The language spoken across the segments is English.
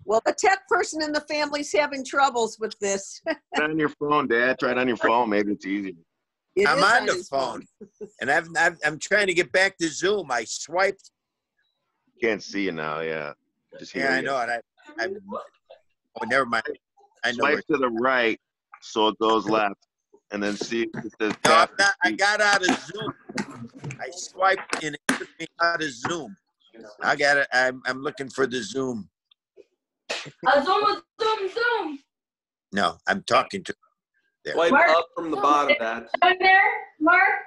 Well, the tech person in the family's having troubles with this. Try it on your phone, Dad. Try it on your phone. Maybe it's easier. I'm on the phone, and I'm trying to get back to Zoom. I swiped. Can't see you now. Yeah. Just hear Yeah, I you. know it. Oh, never mind. I know. Swipe to the right, so it goes left, and then see if it says No, tap. I got out of Zoom. I swiped and it took me out of Zoom. I got it. I'm looking for the Zoom. Zoom. No, I'm talking to. There. Swipe Mark, up from the bottom, Dad. Snowing there, Mark?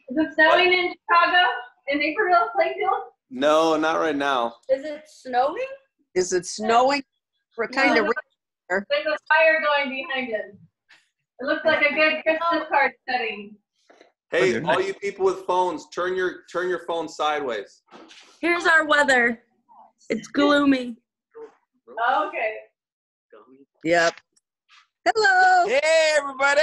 Is it snowing in Chicago? In Naperville, Plainfield? No, not right now. Is it snowing? Is it snowing? For kind of. There's a fire going behind it. It looks like a good Christmas card setting. Hey, all you people with phones, turn your phone sideways. Here's our weather. It's gloomy. Okay. Yep. Hello. Hey, everybody.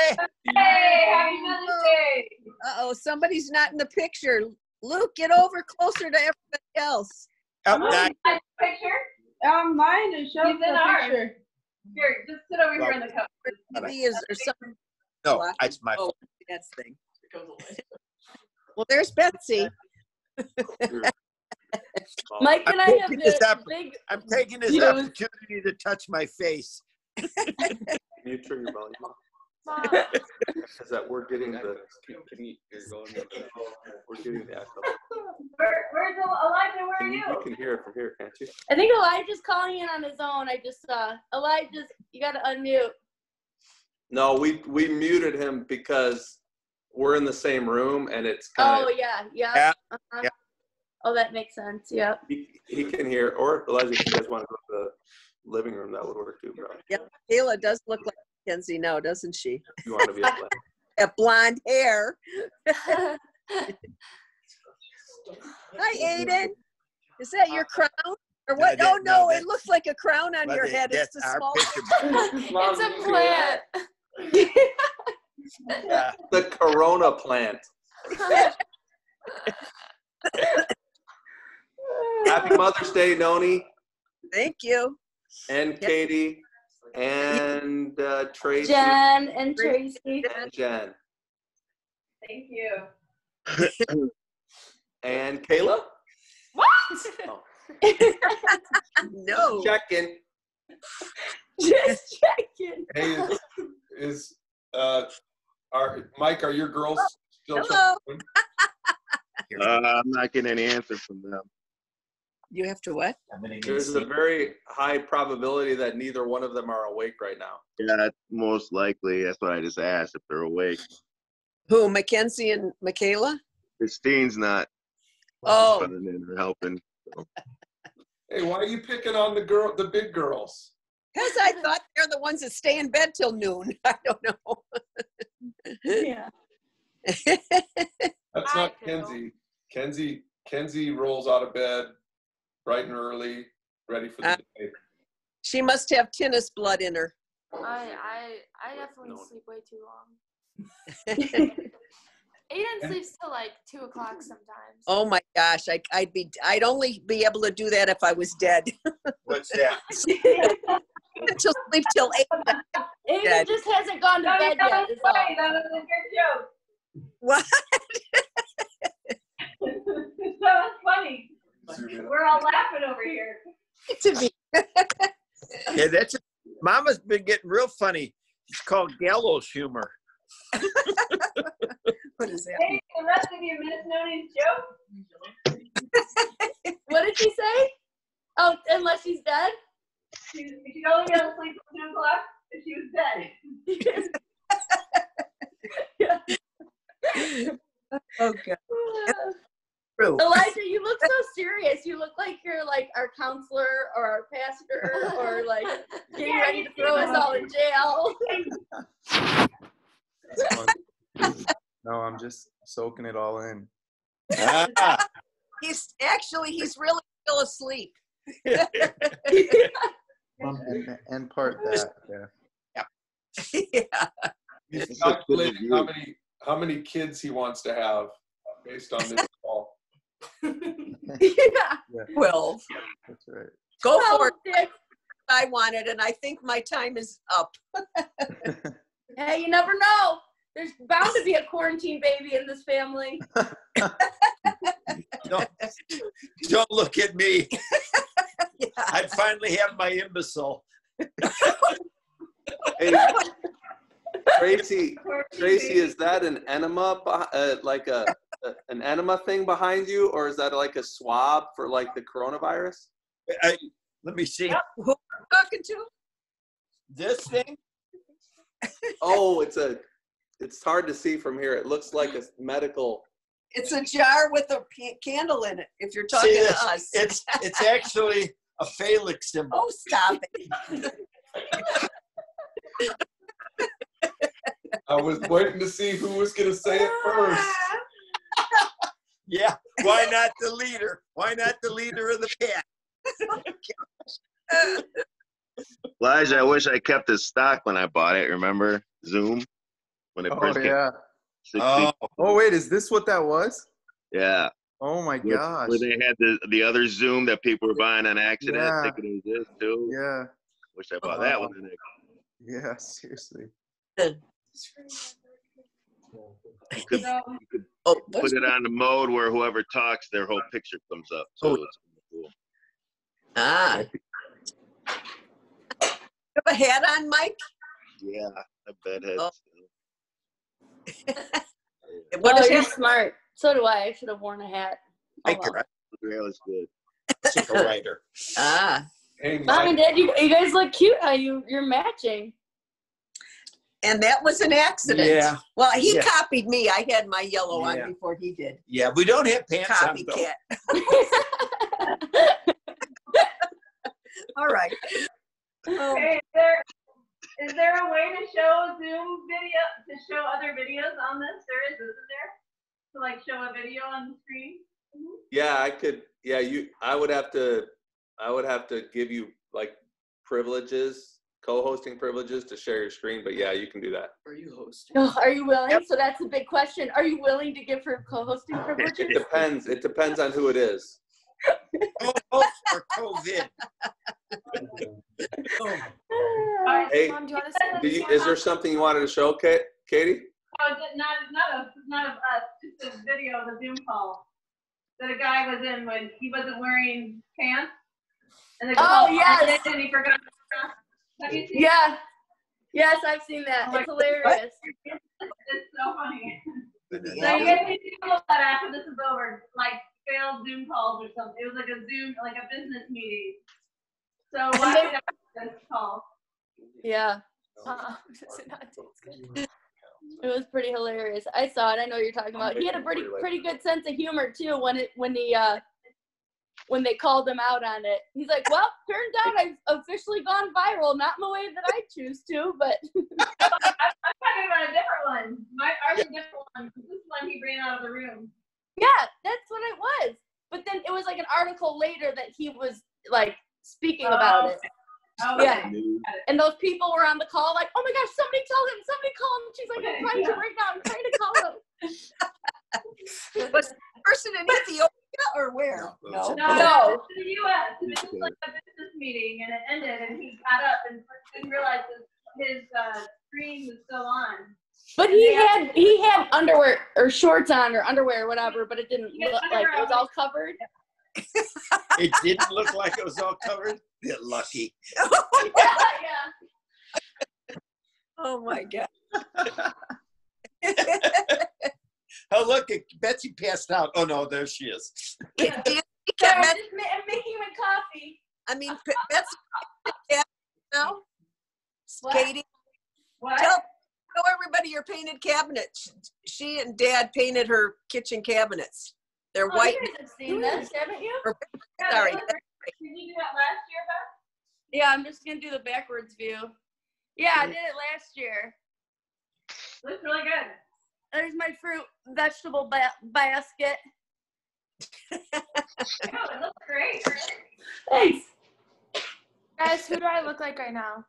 Hey, happy Mother's Day. Uh-oh, somebody's not in the picture. Luke, get over closer to everybody else. Picture? Mine is showing He's in the ours. picture. Here, just sit over here on the couch. Maybe is there something? No, it's my phone. That's thing. Well, there's Betsy. Mike and I have the big. I'm taking this opportunity to touch my face. Can you turn your volume off? Is that we're getting the echo. Where's Elijah? Where are you? You can hear it from here, can't you? I think Elijah's calling in on his own. I just saw. Elijah, you got to unmute. No, we muted him because we're in the same room and it's kind of. Oh yeah. Uh-huh. Yeah. Oh, that makes sense. Yep. He can hear, or Elijah, if you guys want to go to the living room, that would work too, bro. Yep. Kayla does look like Mackenzie now, doesn't she? You want to be a blend. That blonde hair. Hi, Aiden. Is that your crown? Or what? No, No, it looks like a crown on your head. It's the our small. picture. It's a plant. The Corona plant. Happy Mother's Day, Noni. Thank you. And Katie. And Tracy. Jen and Tracy. And Jen. Thank you. And Kayla? What? Oh. No. Checking. Just checking. Hey, Mike, are your girls still Hello. talking? I'm not getting any answer from them. You have to what? There's a very high probability that neither one of them are awake right now. Yeah, that's most likely. That's what I just asked, if they're awake. Who, Mackenzie and Michaela? Christine's not Oh, coming in or helping. So. Hey, why are you picking on the big girls? because I thought they're the ones that stay in bed till noon. I don't know. Yeah. That's not Kenzie. Kenzie rolls out of bed bright and early, ready for the day. She must have tennis blood in her. I definitely sleep way too long. Aiden sleeps till like 2 o'clock sometimes. Oh my gosh, I'd only be able to do that if I was dead. What's that? She'll sleep till 8. Aiden just hasn't gone to bed yet. Is all. That was a good joke. What? That was funny. We're all laughing over here. To me. Yeah, that's it. Mama's been getting real funny. It's called gallows humor. What is that? Hey, the rest of you missed Noni's joke? What did she say? Oh, unless she's dead? She'd only be able to sleep till 2 o'clock if she was dead. Okay. True. Elijah, you look so serious. You look like you're like our counselor or our pastor or like getting ready to throw us all in jail. No, I'm just soaking it all in. He's really still asleep. And part that, yeah. Yeah. He's calculating how many kids he wants to have based on this call. Yeah. 12. That's right. Go Well, for it. Dick, I wanted, and I think my time is up. hey, you never know. There's bound to be a quarantine baby in this family. Don't look at me. Yeah. I'd finally have my imbecile. Hey, Tracy, is that an enema, like an enema thing behind you, or is that like a swab for like the coronavirus? Let me see. Who are you talking to? This thing? Oh, it's hard to see from here. It looks like a medical. It's a jar with a candle in it, if you're talking See, to us. It's actually a phallic symbol. Oh, stop it. I was waiting to see who was going to say it first. Yeah, why not the leader? Why not the leader of the pack? Elijah, I wish I kept his stock when I bought it. Remember Zoom when it Oh first came? yeah. 60. Oh wait, is this what that was? Yeah. Oh my Where, gosh. where they had the other Zoom that people were buying on accident, Yeah. thinking it was this too. Yeah. Wish I bought that one. Yeah. Seriously. You could Oh, put it on the mode where whoever talks, their whole picture comes up. So it's cool. ah. You have a hat on, Mike? Yeah, I bet it. Oh. Oh, What is you're it? smart. So do I. I should have worn a hat. Oh, well. Yeah, it's good. It's a writer. Ah. Hey, Mom and Mike. Dad, you guys look cute. How you're matching. And that was an accident. Yeah. Well, he Yeah. copied me. I had my yellow Yeah. on before he did. Yeah, we don't have pants on though. Copycat. All right. Oh, Okay, is there a way to show Zoom video, to show other videos on this? There is, isn't there? To like show a video on the screen? Yeah, I could. Yeah, I would have to give you like privileges, co-hosting privileges to share your screen. But yeah, you can do that. Are you hosting? Oh, are you willing? So that's a big question. Are you willing to give her co-hosting privileges? It depends. It depends on who it is. Oh, for COVID. Hey, Mom, do you want to see is there something you wanted to show, Katie? No, not of us, just a video of a Zoom call that a guy was in when he wasn't wearing pants. And the Oh, call yes. ended and he forgot. Have you seen Yeah. Yes, I've seen that. It's hilarious. it? It's so funny. So yeah. you guys need to look that after this is over, like failed Zoom calls or something. It was like a Zoom, like a business meeting. So why did I have this call? Yeah. Does it not taste good? It was pretty hilarious. I saw it. I know what you're talking about. He had a pretty good sense of humor too when they called him out on it. He's like, "Well, turns out I've officially gone viral, not in the way that I choose to, but." I'm talking about a different one. Ours is a different one. This one he ran out of the room. Yeah, that's what it was. But then it was like an article later that he was like speaking about it. Oh, Yeah. okay. And those people were on the call like, "Oh my gosh, somebody call him, somebody call him." She's like, "I'm trying to right now, I'm trying to call him." Was the person in Ethiopia or where? No. No. It's in the U.S. It was just like a business meeting, and it ended, and he got up and didn't realize his screen was still on. But he had underwear or shorts on or underwear or whatever, but it didn't He had look like it was all covered. It didn't look like it was all covered. You're lucky. Yeah. Oh my God. Oh, look, Betsy passed out. Oh, no, there she is. Do you Sorry, I'm I'm making him coffee. I mean, that's now What? Katie. What? Tell everybody your painted cabinets. She and Dad painted her kitchen cabinets. They're Oh, white. you guys have seen this, haven't you? Yeah, Sorry. Did you do that last year, Beth? Yeah, I'm just gonna do the backwards view. Yeah, I did it last year. Looks really good. There's my fruit vegetable basket. Oh, it looks great. Thanks. Guys, who do I look like right now?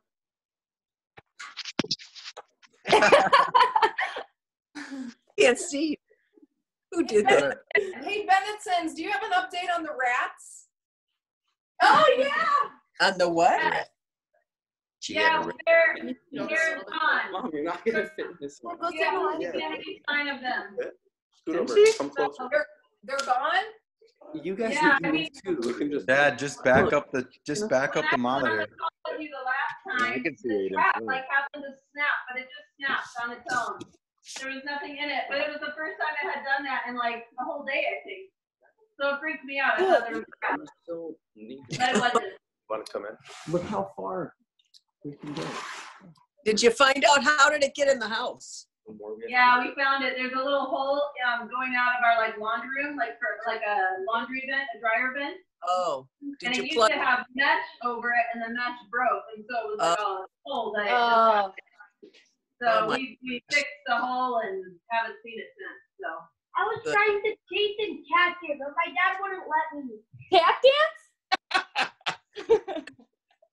Can't see. Who did that? Hey, Benetsons, do you have an update on the rats? Oh yeah. On the what? She Yeah, got a they're gone. Mom, you're not gonna fit in this one. We'll go Yeah, take a we look. can't any sign of them. Scoot over. Come closer. They're gone? You guys Yeah, can I do mean- it too. We can just. Dad, just back up the monitor. When I called you the last time, I can see the it. trap like happened to snap, but it just snapped on its own. There was nothing in it, but it was the first time it had done that in like a whole day, I think. So it freaked me out. I thought there was a trap, So neat. but it wasn't. Want to come in? Look how far we can go. Did you find out how did it get in the house? The more we have Yeah, to we found it. There's a little hole going out of our like laundry room, like for like a laundry vent, a dryer vent. Oh, And did it you used plug? to have mesh over it, and the mesh broke, and so it was like a hole that it Oh. so Oh my we fixed the hole and haven't seen it since. So I was Good. trying to chase and catch it, but my dad wouldn't let me. Tap dance?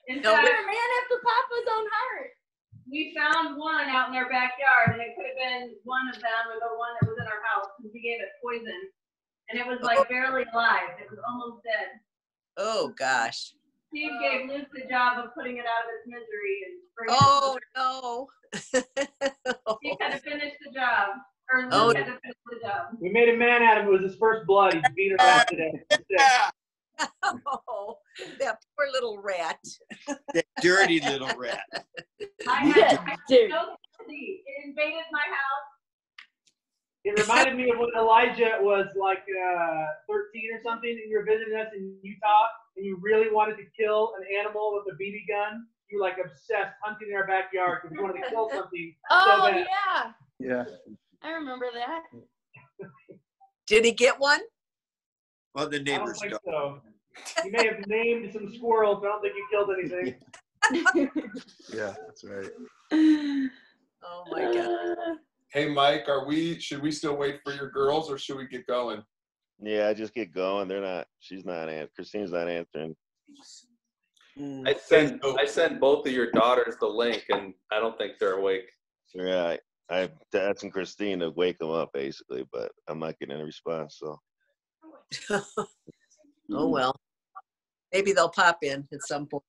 in No, fact, You're a man after Papa's own heart. we found one out in their backyard, and it could have been one of them or the one that was in our house, because we gave it poison, and it was like barely alive. It was almost dead. Oh gosh. Steve gave Luke the job of putting it out of its misery and bringing Oh no. He had to finish the job, or Luke Oh. had to finish the job. We made a man out of him. It was his first blood. He's beat it out today. Oh, that poor little rat. That dirty little rat. I Yeah, had dude. no sympathy. It invaded my house. It reminded me of when Elijah was like 13 or something, and you were visiting us in Utah, and you really wanted to kill an animal with a BB gun. You were like obsessed hunting in our backyard because you wanted to kill something so Oh bad. yeah. Yeah. I remember that. Did he get one? Well, the I don't neighbors think don't. so. You may have named some squirrels, but I don't think you killed anything. Yeah, that's right. Oh my god. Hey, Mike, should we still wait for your girls or should we get going? Yeah, just get going. She's not answering. Christine's not answering. Mm. I sent both of your daughters the link, and I don't think they're awake. Yeah, I'm asking Christine to wake them up basically, but I'm not getting any response. So Oh well. Maybe they'll pop in at some point.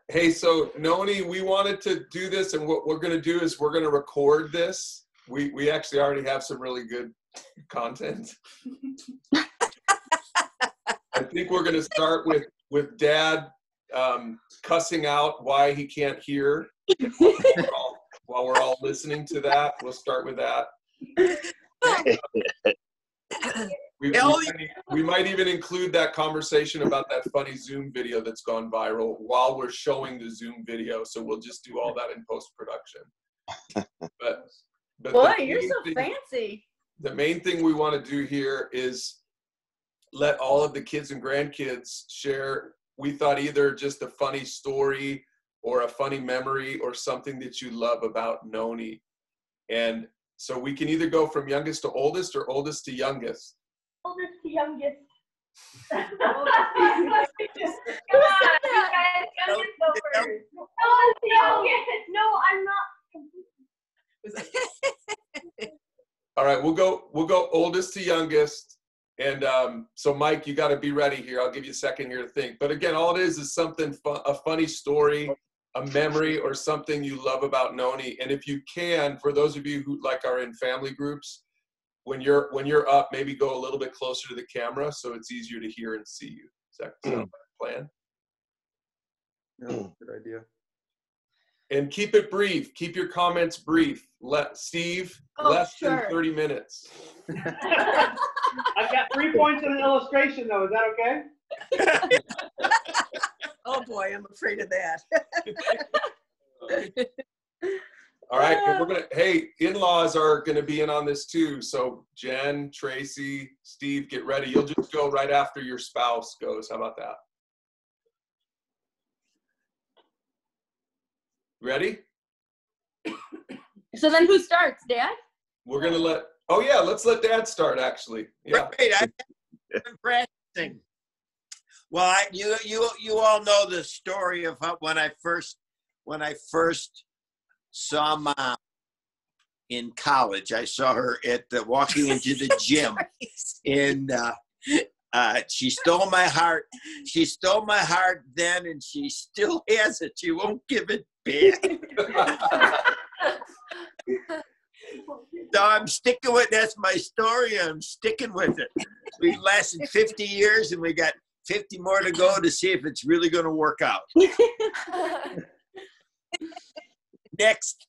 Hey, so Noni, we wanted to do this, and what we're going to do is we're going to record this. We actually already have some really good content. I think we're going to start with Dad cussing out why he can't hear while we're all listening to that. We'll start with that. We might even include that conversation about that funny Zoom video that's gone viral while we're showing the Zoom video. So we'll just do all that in post-production. But Boy, the you're main so thing- fancy. The main thing we want to do here is let all of the kids and grandkids share. We thought either just a funny story or a funny memory or something that you love about Noni. And so we can either go from youngest to oldest or oldest to youngest. Oldest to youngest. Come on, you guys, youngest go first. Oh, youngest. No, I'm not. All right, we'll go oldest to youngest. And so Mike, you got to be ready here. I'll give you a second here to think. But again, all it is something a funny story, a memory, or something you love about Noni. And if you can, for those of you who like are in family groups, when you're up, maybe go a little bit closer to the camera so it's easier to hear and see you. Does that sound like a plan? Yeah, good idea. And keep it brief. Keep your comments brief. Let Steve, less than 30 minutes. I've got 3 points in an illustration, though. Is that okay? Oh boy, I'm afraid of that. All right, and hey, in-laws are gonna be in on this too. So Jen, Tracy, Steve, get ready. You'll just go right after your spouse goes. How about that? Ready? So then who starts, Dad? We're gonna let's let Dad start actually. Yeah. Right, I've been practicing. Well, you all know the story of how, when I first saw Mom in college. I saw her at walking into the gym, and she stole my heart. She stole my heart then, and she still has it. She won't give it back. So I'm sticking with, that's my story. I'm sticking with it. We lasted 50 years, and we got 50 more to go to see if it's really going to work out. Next.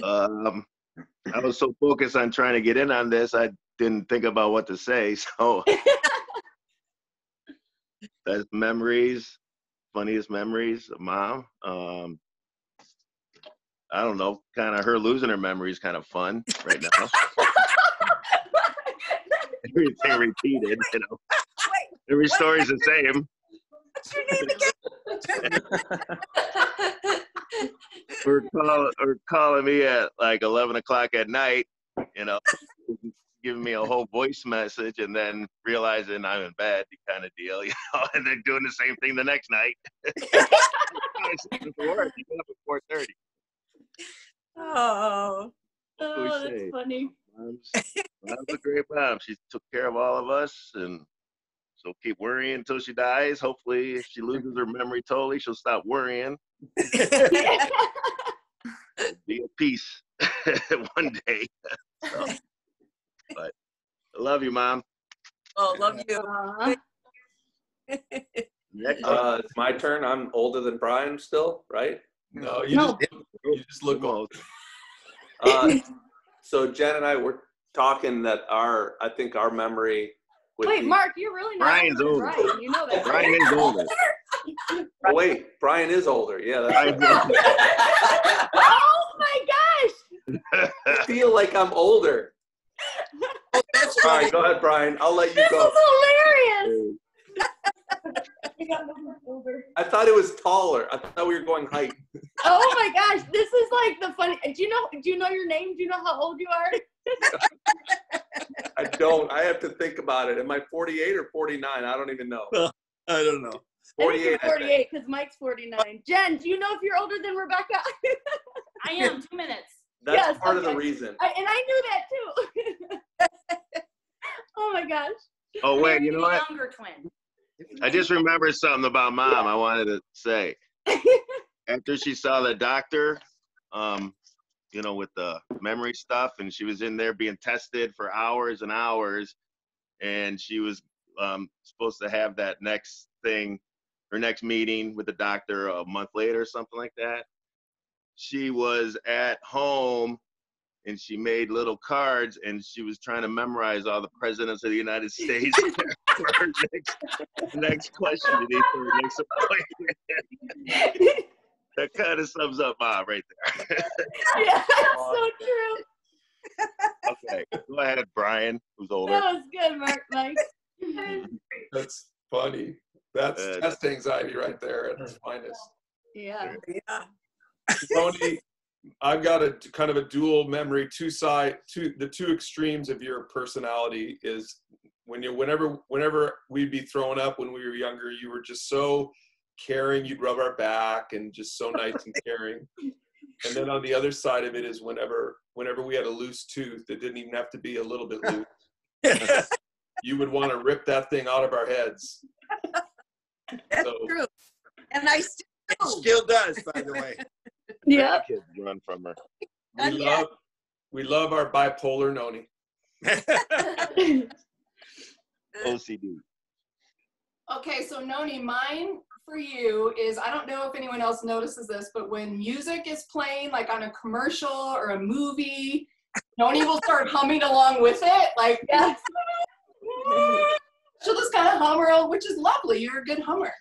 I was so focused on trying to get in on this, I didn't think about what to say. So that's memories, funniest memories of Mom. I don't know, kind of her losing her memory is kind of fun right now. Everything repeated, you know. Every story's the same. What's your name again? or calling me at like 11 o'clock at night, you know, giving me a whole voice message and then realizing I'm in bed, kind of deal, you know, and then doing the same thing the next night. Work. You get up at 4:30. Oh, we that's say? funny. Mom's a great mom. She took care of all of us, and so keep worrying until she dies. Hopefully, if she loses her memory totally, she'll stop worrying. Be at peace one day. So, but I love you, Mom. Oh, love you. Next. It's my turn. I'm older than Brian still, right? No, you just look old. So Jen and I were talking that I think our memory would Wait, be, Mark, you're really not Brian's older than older. Brian. You know that. Brian is older. Oh, wait, Brian is older. Yeah, that's Oh my gosh! I feel like I'm older. That's All right. right, go ahead, Brian. I'll let you This go. is hilarious. I thought it was taller. I thought we were going height. Oh my gosh, this is like the funny. Do you know your name? Do you know how old you are? I don't. I have to think about it. Am I 48 or 49? I don't even know. I don't know. 48. 48, because Mike's 49. Jen, do you know if you're older than Rebecca? I am 2 minutes. That's Yes, part of the okay. reason. And I knew that too. Oh my gosh. Oh wait, you know what? Younger twin. I just remembered something about Mom I wanted to say. After she saw the doctor, you know, with the memory stuff, and she was in there being tested for hours and hours, and she was supposed to have that next thing, her next meeting with the doctor a month later or something like that. She was at home and she made little cards and she was trying to memorize all the presidents of the United States for her next question to need for her next appointment. That kind of sums up Mom right there. Yeah, that's so true. Okay, go ahead, Brian, who's older. That was good, Mike. That's funny. That's Good. test anxiety right there at its finest. Yeah. Yeah. Tony, I've got a kind of a dual memory, the two extremes of your personality is whenever we'd be throwing up when we were younger, you were just so caring, you'd rub our back and just so nice and caring. And then on the other side of it is whenever we had a loose tooth, it didn't even have to be a little bit loose. You would want to rip that thing out of our heads. That's true. And I still It still does, by the way. Yeah. Kids run from her. We love our bipolar Noni. OCD. Okay, so Noni, mine for you is, I don't know if anyone else notices this, but when music is playing, like on a commercial or a movie, Noni will start humming along with it. Like, Yes. she'll just kind of hum her own, which is lovely. You're a good hummer.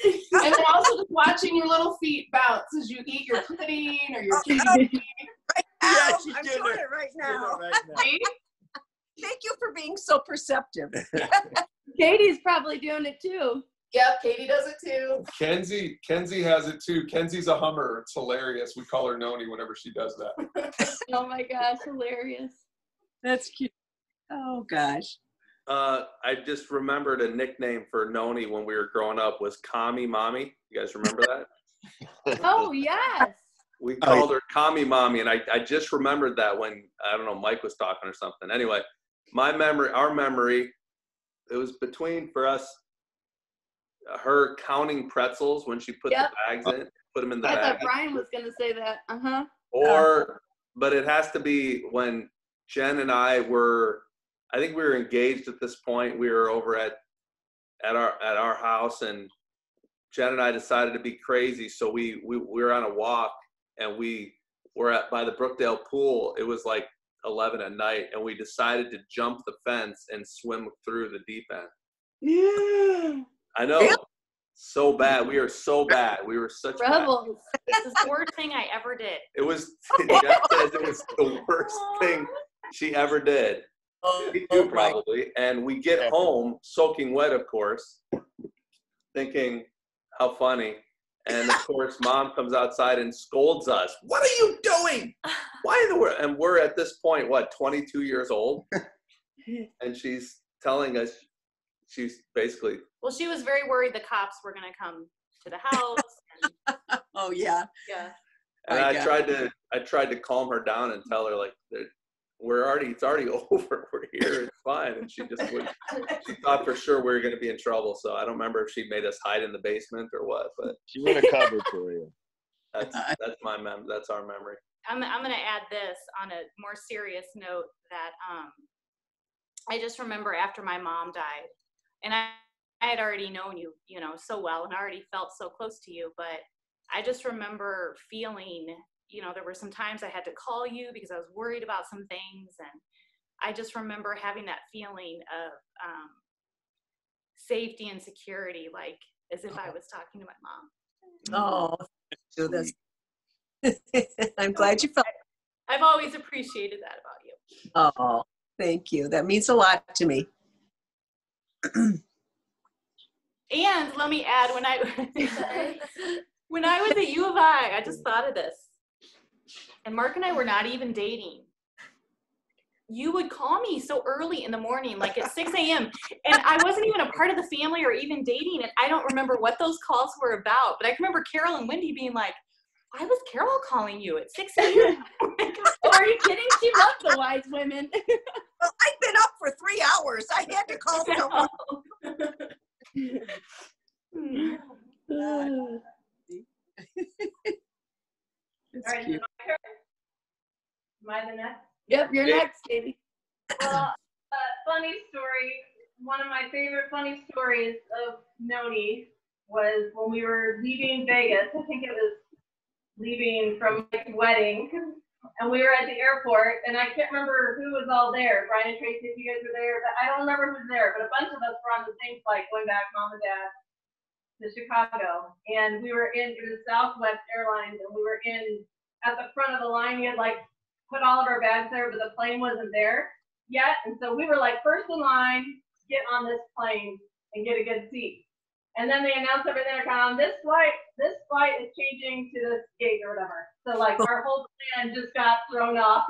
And then also just watching your little feet bounce as you eat your pudding or your candy. Yeah, Ow, she's I'm doing doing it. it right Doing it now. right now. See? Thank you for being so perceptive. Katie's probably doing it too. Yep, Katie does it too. Kenzie has it too. Kenzie's a hummer. It's hilarious. We call her Noni whenever she does that. Oh my gosh, hilarious. That's cute. Oh gosh. I just remembered a nickname for Noni when we were growing up was Kami Mommy. You guys remember that? Oh yes. We called her Kami Mommy, and I just remembered that when, I don't know, Mike was talking or something. Anyway, our memory, it was between, for us, her counting pretzels when she put the bags in, put them in the bag. I thought Brian was going to say that. But it has to be when Jen and I were, I think we were engaged at this point. We were over at our house, and Jen and I decided to be crazy. So we were on a walk, and we were by the Brookdale pool. It was like 11 at night, and we decided to jump the fence and swim through the deep end. Yeah. I know. Really? So bad. We are so bad. We were such rebels. This is the worst thing I ever did. It was, Jeff says it was the worst thing she ever did. Me too, probably. And we get home soaking wet, of course, thinking how funny. And of course, Mom comes outside and scolds us. What are you doing? Why in the world? And we're at this point, what, 22 years old? And she's telling us, she's basically. Well, she was very worried the cops were going to come to the house. And, oh yeah. Yeah. And I tried to calm her down and tell her, like, it's already over. We're here. It's fine. And she just wouldn't. She thought for sure we were going to be in trouble. So I don't remember if she made us hide in the basement or what. But she would have covered for you. That's That's our memory. I'm going to add this on a more serious note that I just remember after my mom died, and I had already known you, so well, and I already felt so close to you, but I just remember feeling, there were some times I had to call you because I was worried about some things, and I just remember having that feeling of safety and security, like as if I was talking to my mom. Oh, I'm glad you felt. I've always appreciated that about you. Oh, thank you. That means a lot to me. And let me add, when I was at U of I just thought of this. And Mark and I were not even dating. You would call me so early in the morning, like at 6 a.m. And I wasn't even a part of the family or even dating. And I don't remember what those calls were about. But I can remember Carol and Wendy being like, why was Carol calling you at 6 a.m.? Are you kidding? She loved the wise women. Well, I've been up for 3 hours. I had to call someone. All right, so my turn. Am I the next? Yep, you're next, baby. Well, funny story. One of my favorite funny stories of Noni was when we were leaving Vegas. I think it was leaving from my wedding, and we were at the airport, and I can't remember who was all there. Brian and Tracy, if you guys were there, but I don't remember who was there, but a bunch of us were on the same flight going back, Mom and Dad, to Chicago. And we were it was Southwest Airlines, and we were at the front of the line. We had put all of our bags there, but the plane wasn't there yet. And so we were first in line, get on this plane and get a good seat. And then they announced over the intercom, this flight is changing to this gate or whatever. So our whole plan just got thrown off,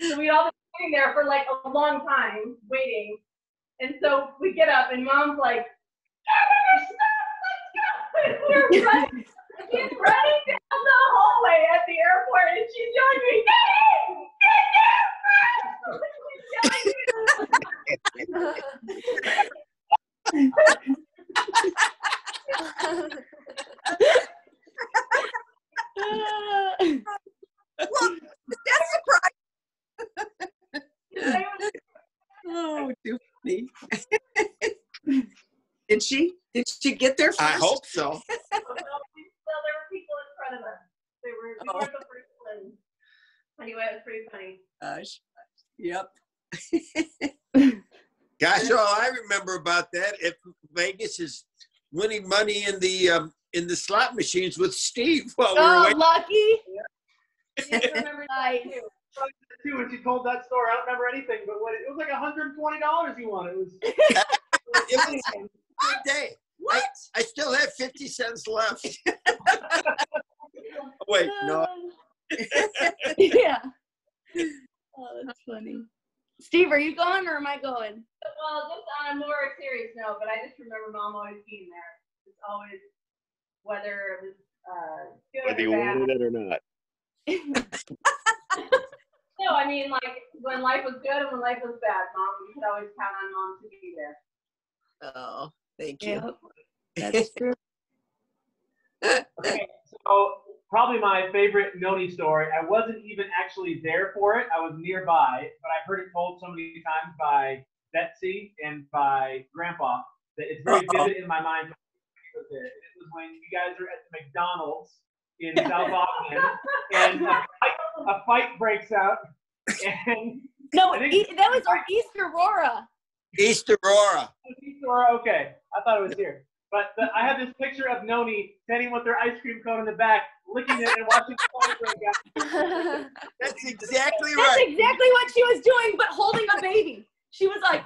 So we all been sitting there for a long time waiting. And so we get up and Mom's like, let's go. We're running. She's running down the hallway at the airport and she's yelling at me, Well, that's surprising. Oh, too funny. Did she get there first? I hope so. Well, there were people in front of us. We weren't the first one. Anyway, it was pretty funny. Gosh. Yep. Gosh, all I remember about that, if Vegas is winning money in the slot machines with Steve while we were waiting. Lucky. Yeah, I remember that too. Too, when she told that story, I don't remember anything, but it was like $120 you won. It was. It was a good day. What? I still have 50 cents left. Wait, no. Yeah. Oh, that's funny. Steve, are you going or am I going? Well, just on a more serious note, but I just remember Mom always being there. It's always, whether it was good Whether you or bad. wanted it or not. No, I mean, like, when life was good and when life was bad, Mom, you could always count on Mom to be there. Oh, thank you. That's true. Okay, so probably my favorite Noni story. I wasn't even actually there for it. I was nearby, but I've heard it told so many times by Betsy and by Grandpa that it's very vivid in my mind. It was when you guys are at the McDonald's in South Auckland, and a fight breaks out. And No, that was our Easter Aurora. Easter Aurora. Okay, I thought it was here. But I have this picture of Noni standing with her ice cream cone in the back, licking it and watching the fight break out. That's exactly That's right. exactly what she was doing, but holding a baby. She was like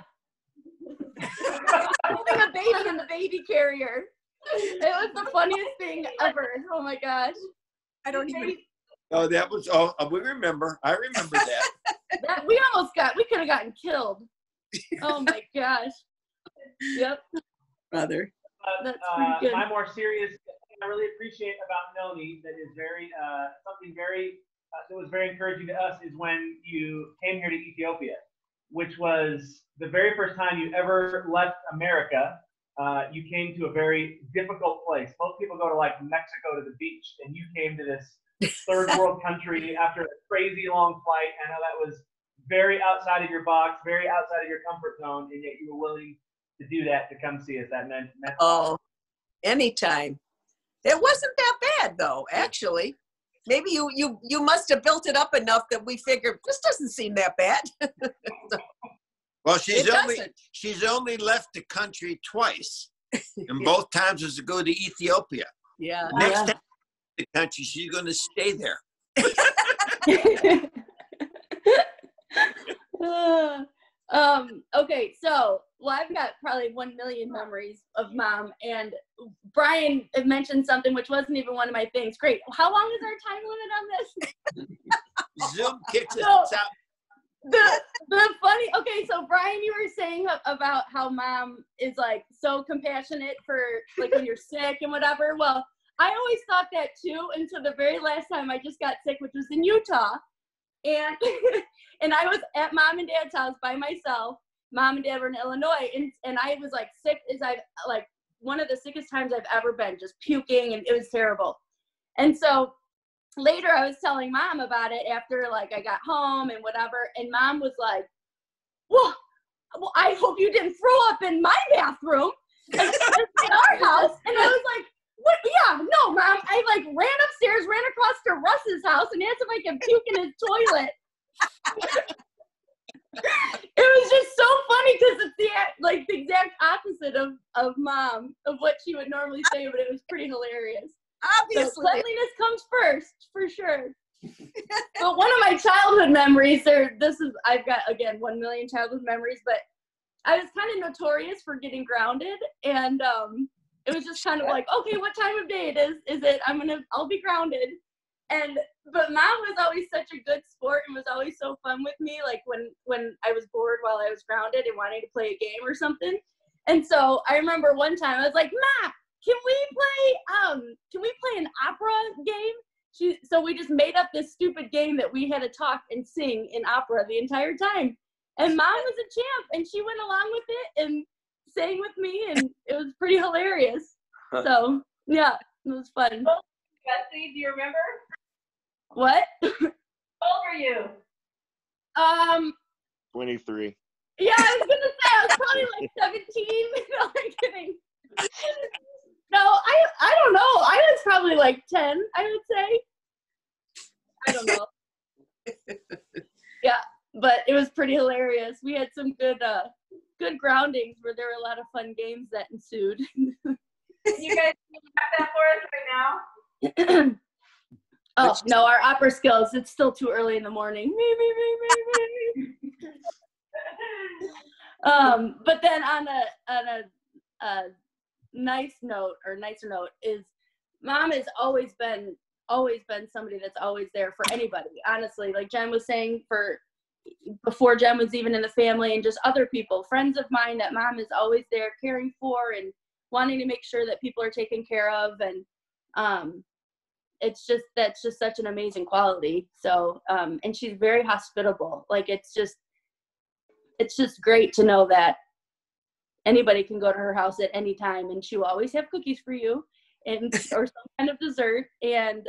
holding a baby in the baby carrier. It was the funniest thing ever. Oh my gosh. I don't even. Oh, that was. Oh, we remember. I remember that. We could have gotten killed. Oh my gosh. Yep. Brother. That's pretty good. My more serious thing I really appreciate about Noni that is very something very that was very encouraging to us is when you came here to Ethiopia, which was the very first time you ever left America. You came to a very difficult place. Most people go to like Mexico to the beach, and you came to this third world country after a crazy long flight. I know that was very outside of your box, very outside of your comfort zone, and yet you were willing to do that to come see us. That meant Oh, anytime. It wasn't that bad though, actually. Maybe you must have built it up enough that we figured this doesn't seem that bad. Well, It doesn't. she's only left the country twice, and both times was to go to Ethiopia. Yeah. Next time the country, she's going to stay there. Okay, so I've got probably 1 million memories of Mom, and Brian had mentioned something which wasn't even one of my things. Great. How long is our time limit on this? Zoom kicks us So, out. the funny, okay, so Brian, you were saying about how Mom is like so compassionate for like when you're sick and whatever. Well, I always thought that too until the very last time I just got sick, which was in Utah. And and I was at Mom and Dad's house by myself. Mom and Dad were in Illinois, and I was like sick as I've like one of the sickest times I've ever been, just puking, and it was terrible. And so later I was telling Mom about it after like I got home and whatever, and Mom was like, well I hope you didn't throw up in my bathroom in our house. And I was like, what? Yeah, no, Mom. I like ran upstairs, ran across to Russ's house, and asked if I could puke in his toilet. It was just so funny because it's the exact opposite of Mom, of what she would normally say, but it was pretty hilarious. Obviously. So cleanliness comes first, for sure. But one of my childhood memories, I've got, again, 1 million childhood memories, but I was kind of notorious for getting grounded, and it was just kind of like, okay, what time of day it is it? I'll be grounded. But Mom was always such a good sport and was always so fun with me, like when I was bored while I was grounded and wanting to play a game or something. And so I remember one time I was like, Ma, can we play an opera game? So we just made up this stupid game that we had to talk and sing in opera the entire time. And Mom was a champ, and she went along with it and sang with me, and it was pretty hilarious. So yeah, it was fun. Betsy, do you remember? What? How old are you? 23. Yeah, I was gonna say I was probably like 17. No, I'm kidding. No, I don't know. I was probably like 10, I would say. I don't know. Yeah, but it was pretty hilarious. We had some good groundings where there were a lot of fun games that ensued. You guys have that for us right now? Oh, no, our opera skills, it's still too early in the morning. But then on a nicer note is Mom has always been somebody that's always there for anybody, honestly. Like Jen was saying, before Jen was even in the family, and just other people, friends of mine, that Mom is always there caring for and wanting to make sure that people are taken care of. And it's just, that's just such an amazing quality. So, and she's very hospitable. Like, it's just great to know that anybody can go to her house at any time, and she will always have cookies for you and or some kind of dessert. And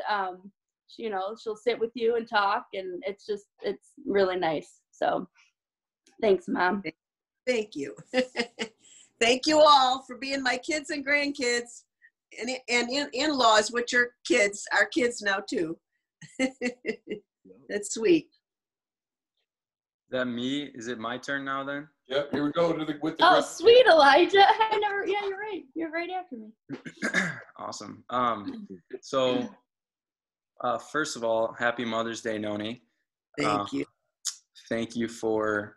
you know, she'll sit with you and talk, and it's really nice. So thanks, Mom. Thank you. Thank you all for being my kids and grandkids and in-laws, which are kids, our kids now too. That's sweet. Is that me? Is it my turn now then? Yep, here we go with the Oh, sweet Elijah. Yeah, you're right. You're right after me. Awesome. So first of all, happy Mother's Day, Noni. Thank you. Thank you for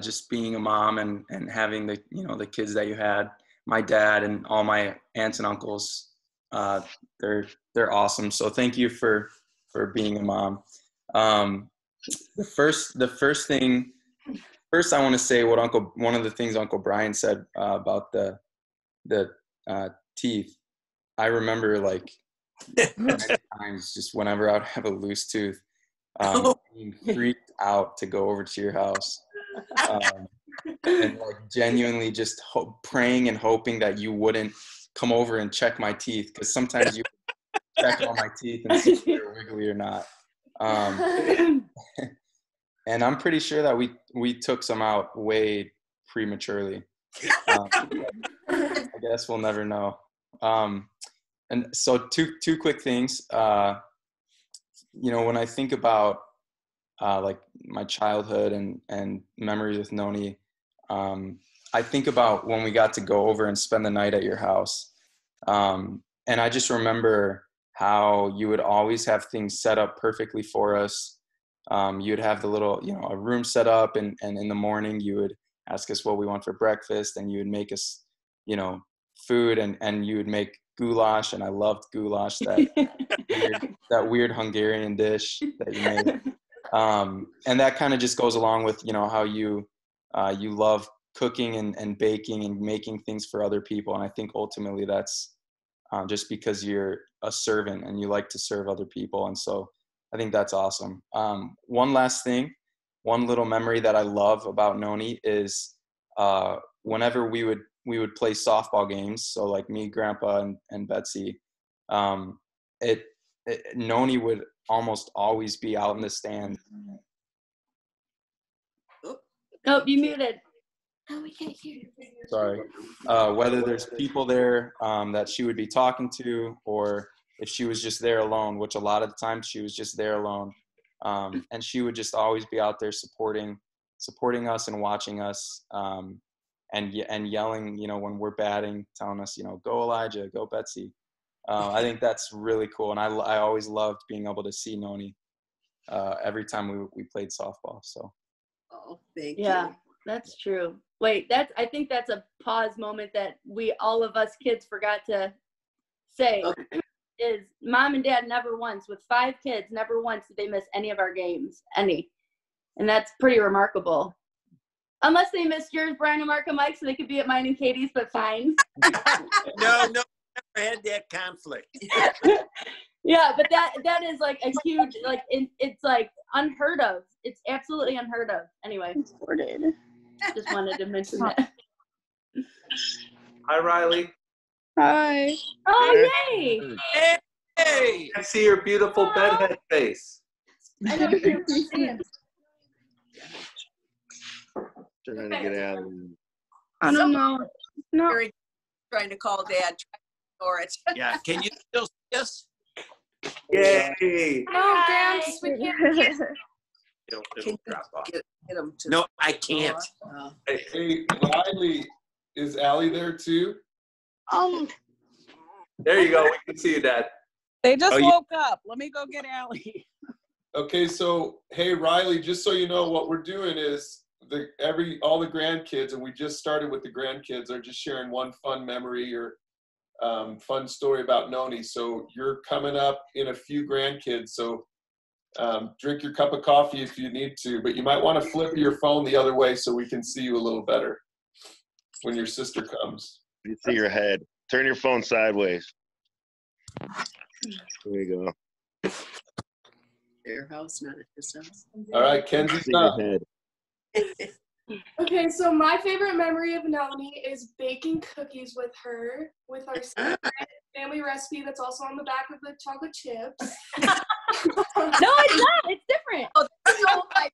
just being a mom and having the, you know, the kids that you had. My dad and all my aunts and uncles, they're awesome. So thank you for being a mom. The first thing I want to say one of the things Uncle Brian said about the teeth. I remember like many times just whenever I would have a loose tooth, being freaked out to go over to your house, and like genuinely just praying and hoping that you wouldn't come over and check my teeth, because sometimes you check all my teeth and see if they're wiggly or not. And I'm pretty sure that we took some out way prematurely. I guess we'll never know. And so two quick things. You know, when I think about like my childhood and memories with Noni, I think about when we got to go over and spend the night at your house. And I just remember how you would always have things set up perfectly for us. You'd have the little, you know, a room set up, and in the morning you would ask us what we want for breakfast, and you would make us, you know, food, and you would make goulash, and I loved goulash, that weird Hungarian dish that you made. And that kind of just goes along with, you know, how you love cooking and baking and making things for other people. And I think ultimately that's just because you're a servant and you like to serve other people. And so I think that's awesome. One last thing, one little memory that I love about Noni is whenever we would play softball games. So like me, Grandpa, and Betsy, Noni would almost always be out in the stand. Nope, you muted. Oh, we can't hear you. Sorry. Whether there's people there that she would be talking to, or if she was just there alone, which a lot of the times she was just there alone. And she would just always be out there supporting us and watching us, and yelling, you know, when we're batting, telling us, you know, go Elijah, go Betsy. I think that's really cool. And I always loved being able to see Noni every time we played softball. So. Oh, thank you. Yeah, that's true. Wait, I think that's a pause moment that all of us kids forgot to say. Okay. Is Mom and Dad never once, with 5 kids, never once did they miss any of our games, any. And that's pretty remarkable. Unless they missed yours, Brian and Mark and Mike, so they could be at mine and Katie's, but fine. No, never had that conflict. Yeah, but that is like a huge, like, it's like unheard of. It's absolutely unheard of. Anyway, just wanted to mention that. Hi, Riley. Hi. Oh, yay! Hey! I see your beautiful bedhead face. I know you're seeing. Trying to get out of I don't know. No. Trying to call Dad, trying to ignore it. Yeah, can you still see us? Yay! No, dance. We can't. It'll drop off. Get him to No, I can't. Hey, Riley, is Allie there too? There you go. We can see you, Dad. They just woke up. Let me go get Allie. Okay, so hey Riley, just so you know, what we're doing is all the grandkids, and we just started with the grandkids, are just sharing one fun memory or fun story about Noni. So you're coming up in a few grandkids, so drink your cup of coffee if you need to, but you might want to flip your phone the other way so we can see you a little better when your sister comes. You see your head. Turn your phone sideways. There you go. Their house, not at his house. All right, Kenzie's See your up. head. Okay, so my favorite memory of Noni is baking cookies with her with our secret family recipe that's also on the back of the chocolate chips. No, it's not. It's different. Oh,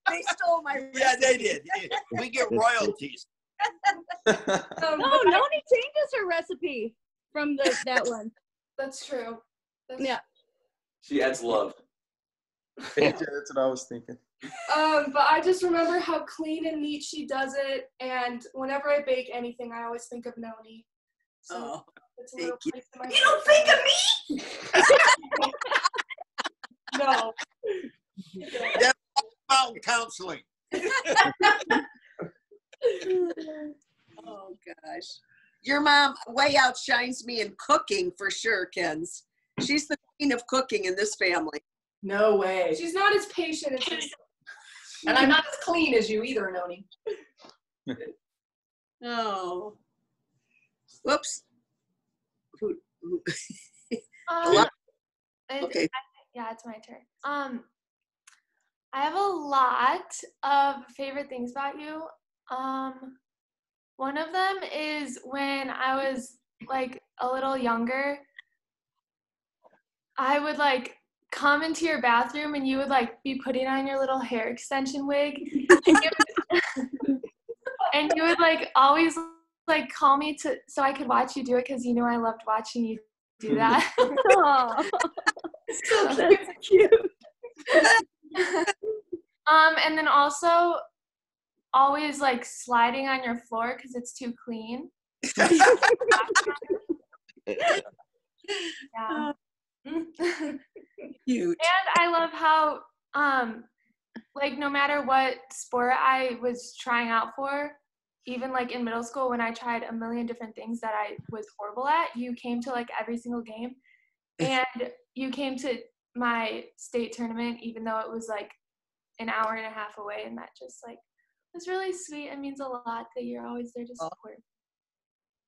they stole my Yeah, they did. We get royalties. No, Noni changes her recipe from that one. That's true. Yeah. She adds love. That's what I was thinking. But I just remember how clean and neat she does it, and whenever I bake anything, I always think of Noni. So it's a little place in my You don't think of me? No. That's about counseling. Oh gosh. Your mom way outshines me in cooking for sure, Kens. She's the queen of cooking in this family. No way. She's not as patient as And I'm not as clean as you either, Noni. Oh. Whoops. Okay. Yeah, it's my turn. I have a lot of favorite things about you. One of them is when I was like a little younger, I would like come into your bathroom and you would like be putting on your little hair extension wig and you would like always like call me so I could watch you do it because you knew I loved watching you do that. So that's cute. And then also always like sliding on your floor because it's too clean. Yeah. Cute. And I love how like no matter what sport I was trying out for, even like in middle school when I tried a million different things that I was horrible at, you came to like every single game. And you came to my state tournament even though it was like an hour and a half away, and that just like was really sweet. It means a lot that you're always there to support.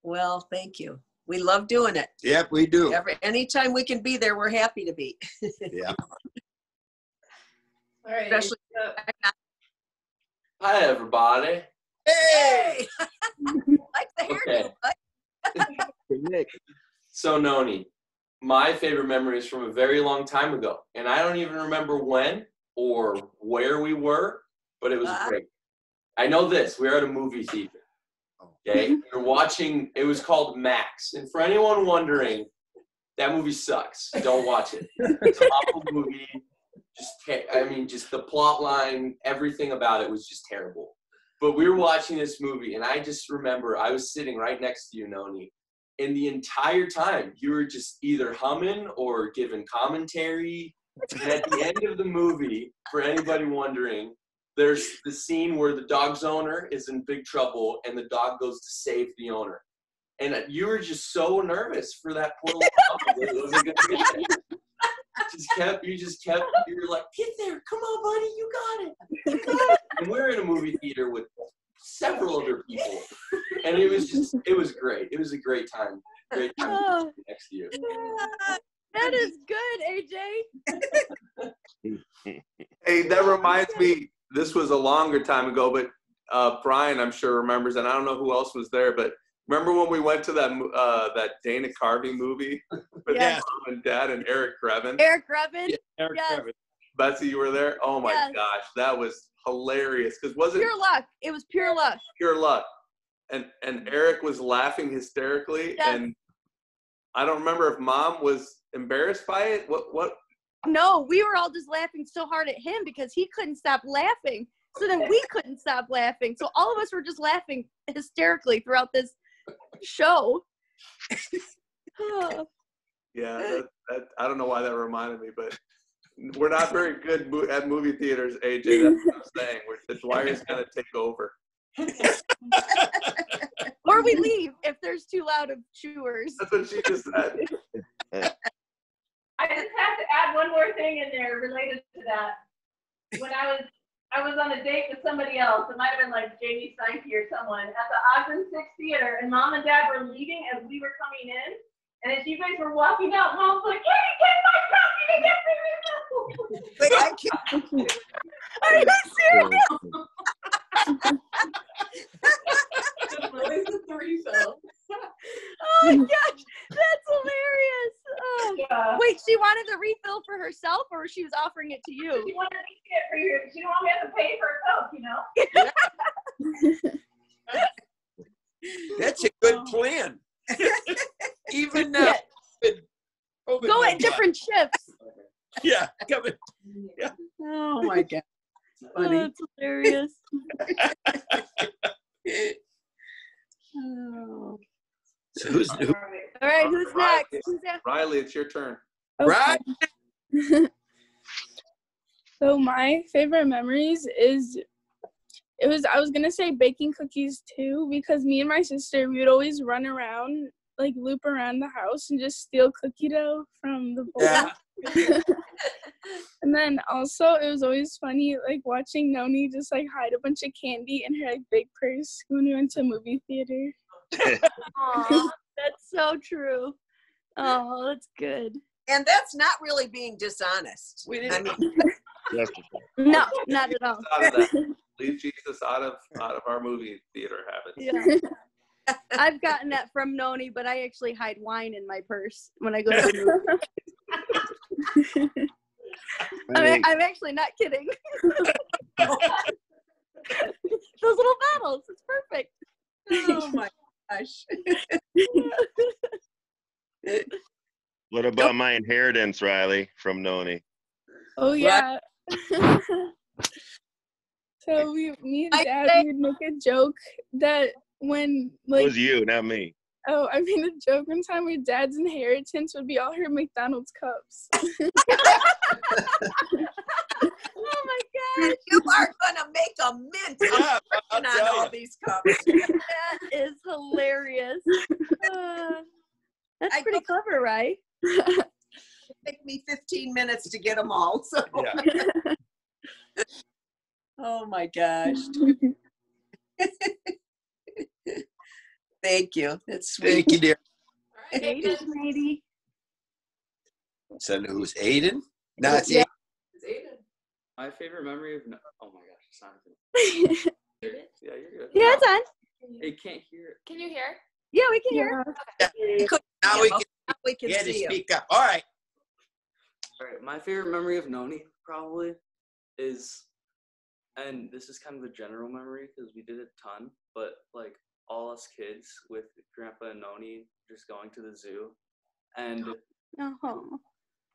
Well, thank you. We love doing it. Yep, we do. Anytime we can be there, we're happy to be. Yeah. All right. Especially Hi, everybody. Hey! Like the hairdo. Okay. So, Noni, my favorite memory is from a very long time ago, and I don't even remember when or where we were, but it was great. I know this. We were at a movie theater. Okay, we were watching. It was called Max, and for anyone wondering, that movie sucks. Don't watch it. It's an awful movie. Just the plot line, everything about it was just terrible. But we were watching this movie, and I just remember I was sitting right next to you, Noni, and the entire time you were just either humming or giving commentary. And at the end of the movie, for anybody wondering, there's the scene where the dog's owner is in big trouble and the dog goes to save the owner. And you were just so nervous for that poor little dog. It wasn't going to get there. You were like, get there, come on, buddy, you got it. And we were in a movie theater with several other people. And it was great. It was a great time. Great time to be next to you. That is good, AJ. Hey, that reminds me, this was a longer time ago, but Brian, I'm sure, remembers, and I don't know who else was there, but remember when we went to that Dana Carvey movie with Yes. Mom and Dad and Eric Grevin? Eric Grevin. Yeah, Eric Yes. Grevin. Betsy, you were there? Oh my Yes. gosh, that was hilarious. Because wasn't Pure luck. It was pure luck. pure luck. And Eric was laughing hysterically, Yes. and I don't remember if Mom was embarrassed by it. What? No, we were all just laughing so hard at him because he couldn't stop laughing. So then we couldn't stop laughing. So all of us were just laughing hysterically throughout this show. Yeah, that I don't know why that reminded me, but we're not very good at movie theaters, AJ. That's what I'm saying. The Dwyer's gonna take over. Or we leave if there's too loud of chewers. That's what she just said. I just have to add one more thing in there related to that. When I was on a date with somebody else, it might have been like Jamie Sankey or someone, at the Ogden Six Theater, and Mom and Dad were leaving as we were coming in, And as you guys were walking out, Mom's like, "Katie, get my cup! You get me refill!" Wait, I can't. Are you serious? Always the refill. Oh my gosh, that's hilarious. Oh. Yeah. Wait, she wanted the refill for herself, or she was offering it to you? She wanted me to get for you. She didn't want me to have to pay for a Coke, That's a good plan. Even now. Go at different shifts. Yeah, coming. Yeah. Oh my God. Oh, that's hilarious. Oh. So who's All right, who's next? Who's next? Riley, it's your turn. right? So my favorite memories is I was gonna say baking cookies too, because me and my sister, we would always run around, like loop around the house and just steal cookie dough from the bowl. Yeah. And then also it was always funny like watching Noni just like hide a bunch of candy in her like big purse when we went to a movie theater. Aw, that's so true. Oh, that's good. And that's not really being dishonest. We I didn't. mean, No, not at all. Out of that. Leave Jesus out of our movie theater habits. Yeah. I've gotten that from Noni, but I actually hide wine in my purse when I go to the movie. I'm actually not kidding. Those little bottles, it's perfect. oh my gosh. What about my inheritance, Riley, from Noni? Oh yeah. So me and Dad we would make a joke that when It like was you, not me. oh I made a joke one time where Dad's inheritance would be all her McDonald's cups. Oh my gosh. You are gonna make a mint Yeah, I'll on tell all you. these cups. That is hilarious. That's pretty clever, right? It took me 15 minutes to get them all. So. Yeah. Oh my gosh. Thank you. That's sweet. Thank you, dear. All right, Aiden, Aiden. lady. So who's Aiden? No, it's Yeah. Aiden. It's Aiden. My favorite memory of oh my gosh, it's not even. Yeah, you're good. Yeah, it's on. They can't hear it. Can you hear? Yeah, we can hear. Now We can he had to see 'em. speak up. All right. All right, my favorite memory of Noni probably is, and this is kind of a general memory because we did a ton, but like all us kids with Grandpa and Noni just going to the zoo, and Oh.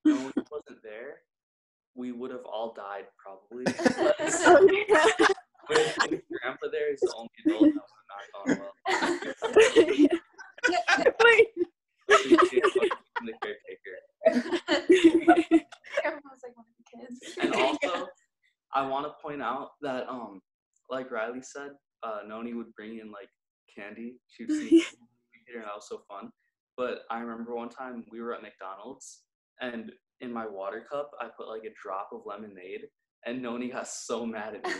Noni wasn't there, we would have all died probably. With Grandpa there, he's the only adult that would have not gone well. Wait. The caretaker. Everyone's like one of the kids. And also, I want to point out that, like Riley said, Noni would bring in like candy. She'd see and that was so fun. But I remember one time we were at McDonald's, and in my water cup, I put like a drop of lemonade, and Noni got so mad at me.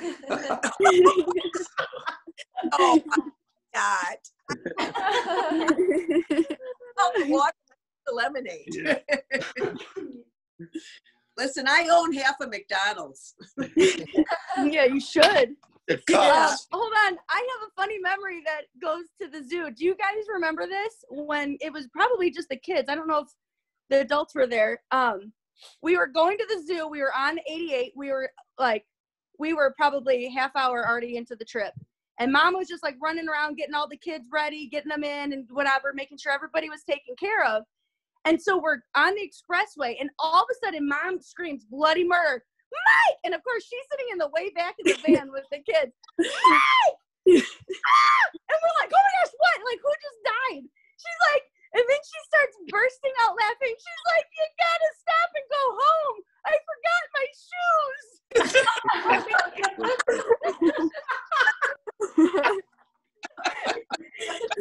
Oh my God. Oh, water the lemonade. Listen, I own half of McDonald's. Yeah, you should. It costs. Hold on. I have a funny memory that goes to the zoo. Do you guys remember this? When it was probably just the kids. I don't know if the adults were there. We were going to the zoo. We were on 88. We were probably half hour already into the trip. And Mom was just like running around, getting all the kids ready, getting them in and whatever, making sure everybody was taken care of. And so we're on the expressway, and all of a sudden, Mom screams, "Bloody murder, Mike!" And of course, she's sitting in the way back of the van with the kids. Mike! And we're like, "Oh my gosh, what? Like, who just died?" She's like, and then she starts bursting out laughing. She's like, "You gotta stop and go home. I forgot my shoes."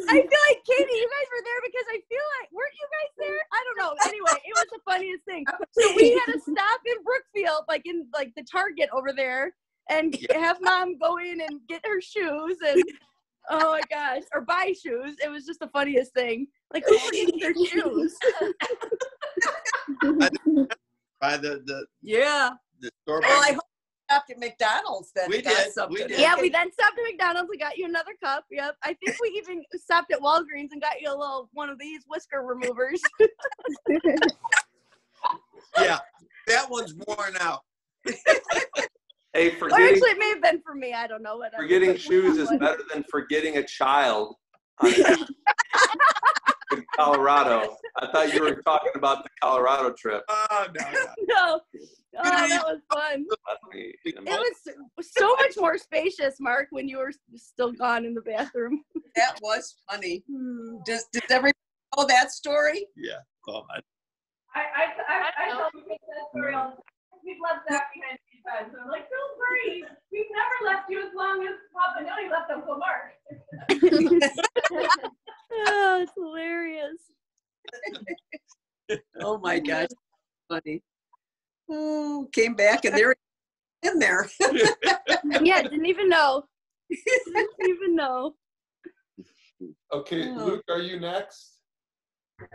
I feel like, Katie, you guys were there because I feel like, weren't you guys there? I don't know. Anyway, it was the funniest thing. So we had to stop in Brookfield, like in like the Target over there, and have Mom go in and get her shoes. And Oh my gosh. Or buy shoes. It was just the funniest thing. Like, who forgets their shoes? By the Yeah. store. Well, I hope you stopped at McDonald's then. We and got did, something. Yeah, we then stopped at McDonald's and got you another cup. Yep. I think we even stopped at Walgreens and got you a little one of these whisker removers. Yeah, that one's worn out. Hey, Or actually, it may have been for me. I don't know. Whatever. forgetting shoes is better than forgetting a child in Colorado. I thought you were talking about the Colorado trip. Oh, no. No. Oh, that was fun. It was so much more spacious, Mark, when you were still gone in the bathroom. That was funny. Does everybody know that story? Yeah. Oh, I tell people that story all the time. We've left that behind a few times. I'm like, don't worry. We've never left you as long as Papa Noni left Uncle Mark. Oh, it's hilarious. Oh my gosh, funny. Oh, came back and they're in there. Yeah, didn't even know. Didn't even know. Okay, Luke, are you next?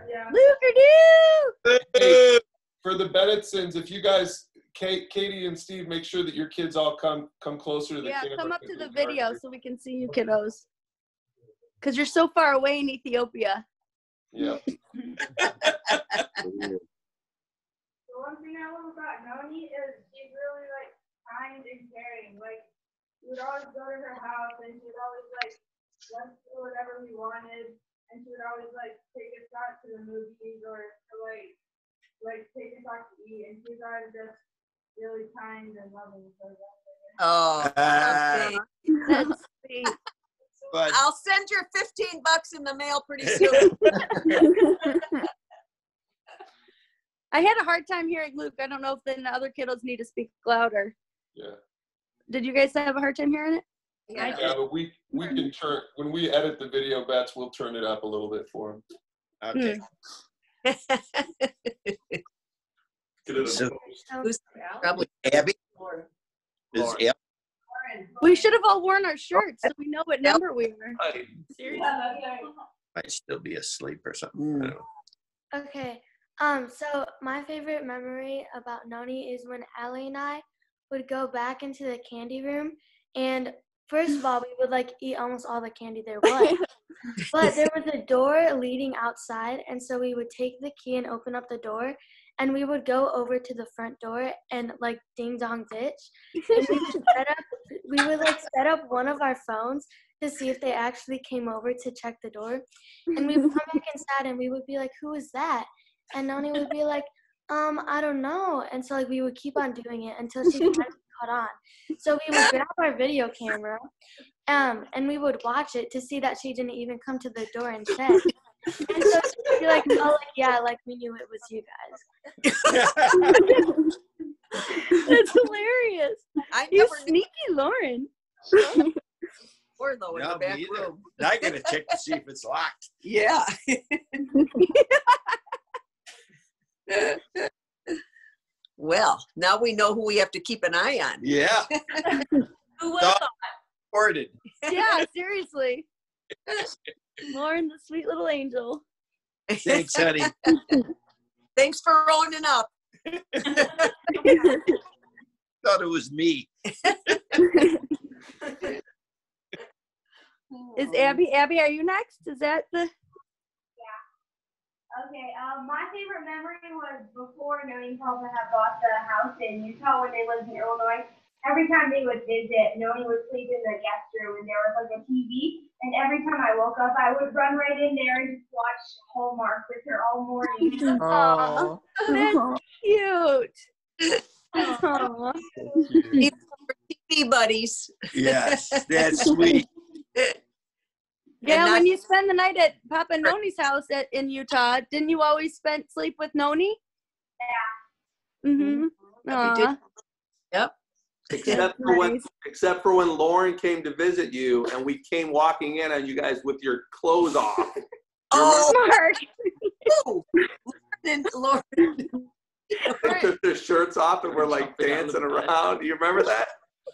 Yeah. Luke or do? Hey, for the Bennettons, if you guys, Katie and Steve, make sure that your kids all come closer to the Yeah, camera. come up to the video so we can see you kiddos. Because you're so far away in Ethiopia. Yeah. The one thing I love about Noni is she's really like kind and caring. Like we would always go to her house and she would always like let us do whatever we wanted, and she would always like take us out to the movies or like take us out to eat, and she's always just really kind and loving. Oh, okay. That's sweet. But I'll send your $15 in the mail pretty soon. I had a hard time hearing Luke. I don't know if the other kiddos need to speak louder. Yeah. Did you guys have a hard time hearing it? Yeah, but we can turn, when we edit the video, Bets, we'll turn it up a little bit for them. okay. Get it So- Who's probably Abby? Is Abby? We should have all worn our shirts so we know what number we were. Seriously. Might still be asleep or something. I don't know. Okay. So my favorite memory about Noni is when Allie and I would go back into the candy room, and first of all, we would like eat almost all the candy there was. But there was a door leading outside, and so we would take the key and open up the door, and we would go over to the front door and like ding dong ditch. And we would like set up one of our phones to see if they actually came over to check the door. And we would come back inside and we would be like, "Who is that?" And Noni would be like, I don't know. And so like we would keep on doing it until she finally caught on. So we would grab our video camera and we would watch it to see that she didn't even come to the door and check. And so she'd be like, "Oh, like, yeah, like we knew it was you guys." That's hilarious. You sneaky Lauren. Or though in No, the back me either. room. Now I gotta check to see if it's locked. Yeah. Well, now we know who we have to keep an eye on. Yeah. Who would have thought? Recorded. Yeah, seriously. Lauren, the sweet little angel. Thanks, honey. Thanks for owning up. Thought it was me. Is Abby, are you next? Is that the? Okay, my favorite memory was before Noni and Papa had bought the house in Utah when they lived in Illinois. Every time they would visit, Noni would sleep in the guest room and there was like a TV. And every time I woke up, I would run right in there and just watch Hallmark with her all morning. Oh, that's cute. Aw. TV buddies. Yes, that's sweet. Yeah, when you spend the night at Papa Noni's house in Utah, didn't you always sleep with Noni? Yeah. Mm-hmm. did. Yep. Except for when Lauren came to visit you and we came walking in and you guys with your clothes off. Oh, Mark. Lauren. Took their shirts off and we're like dancing around. Do you remember that?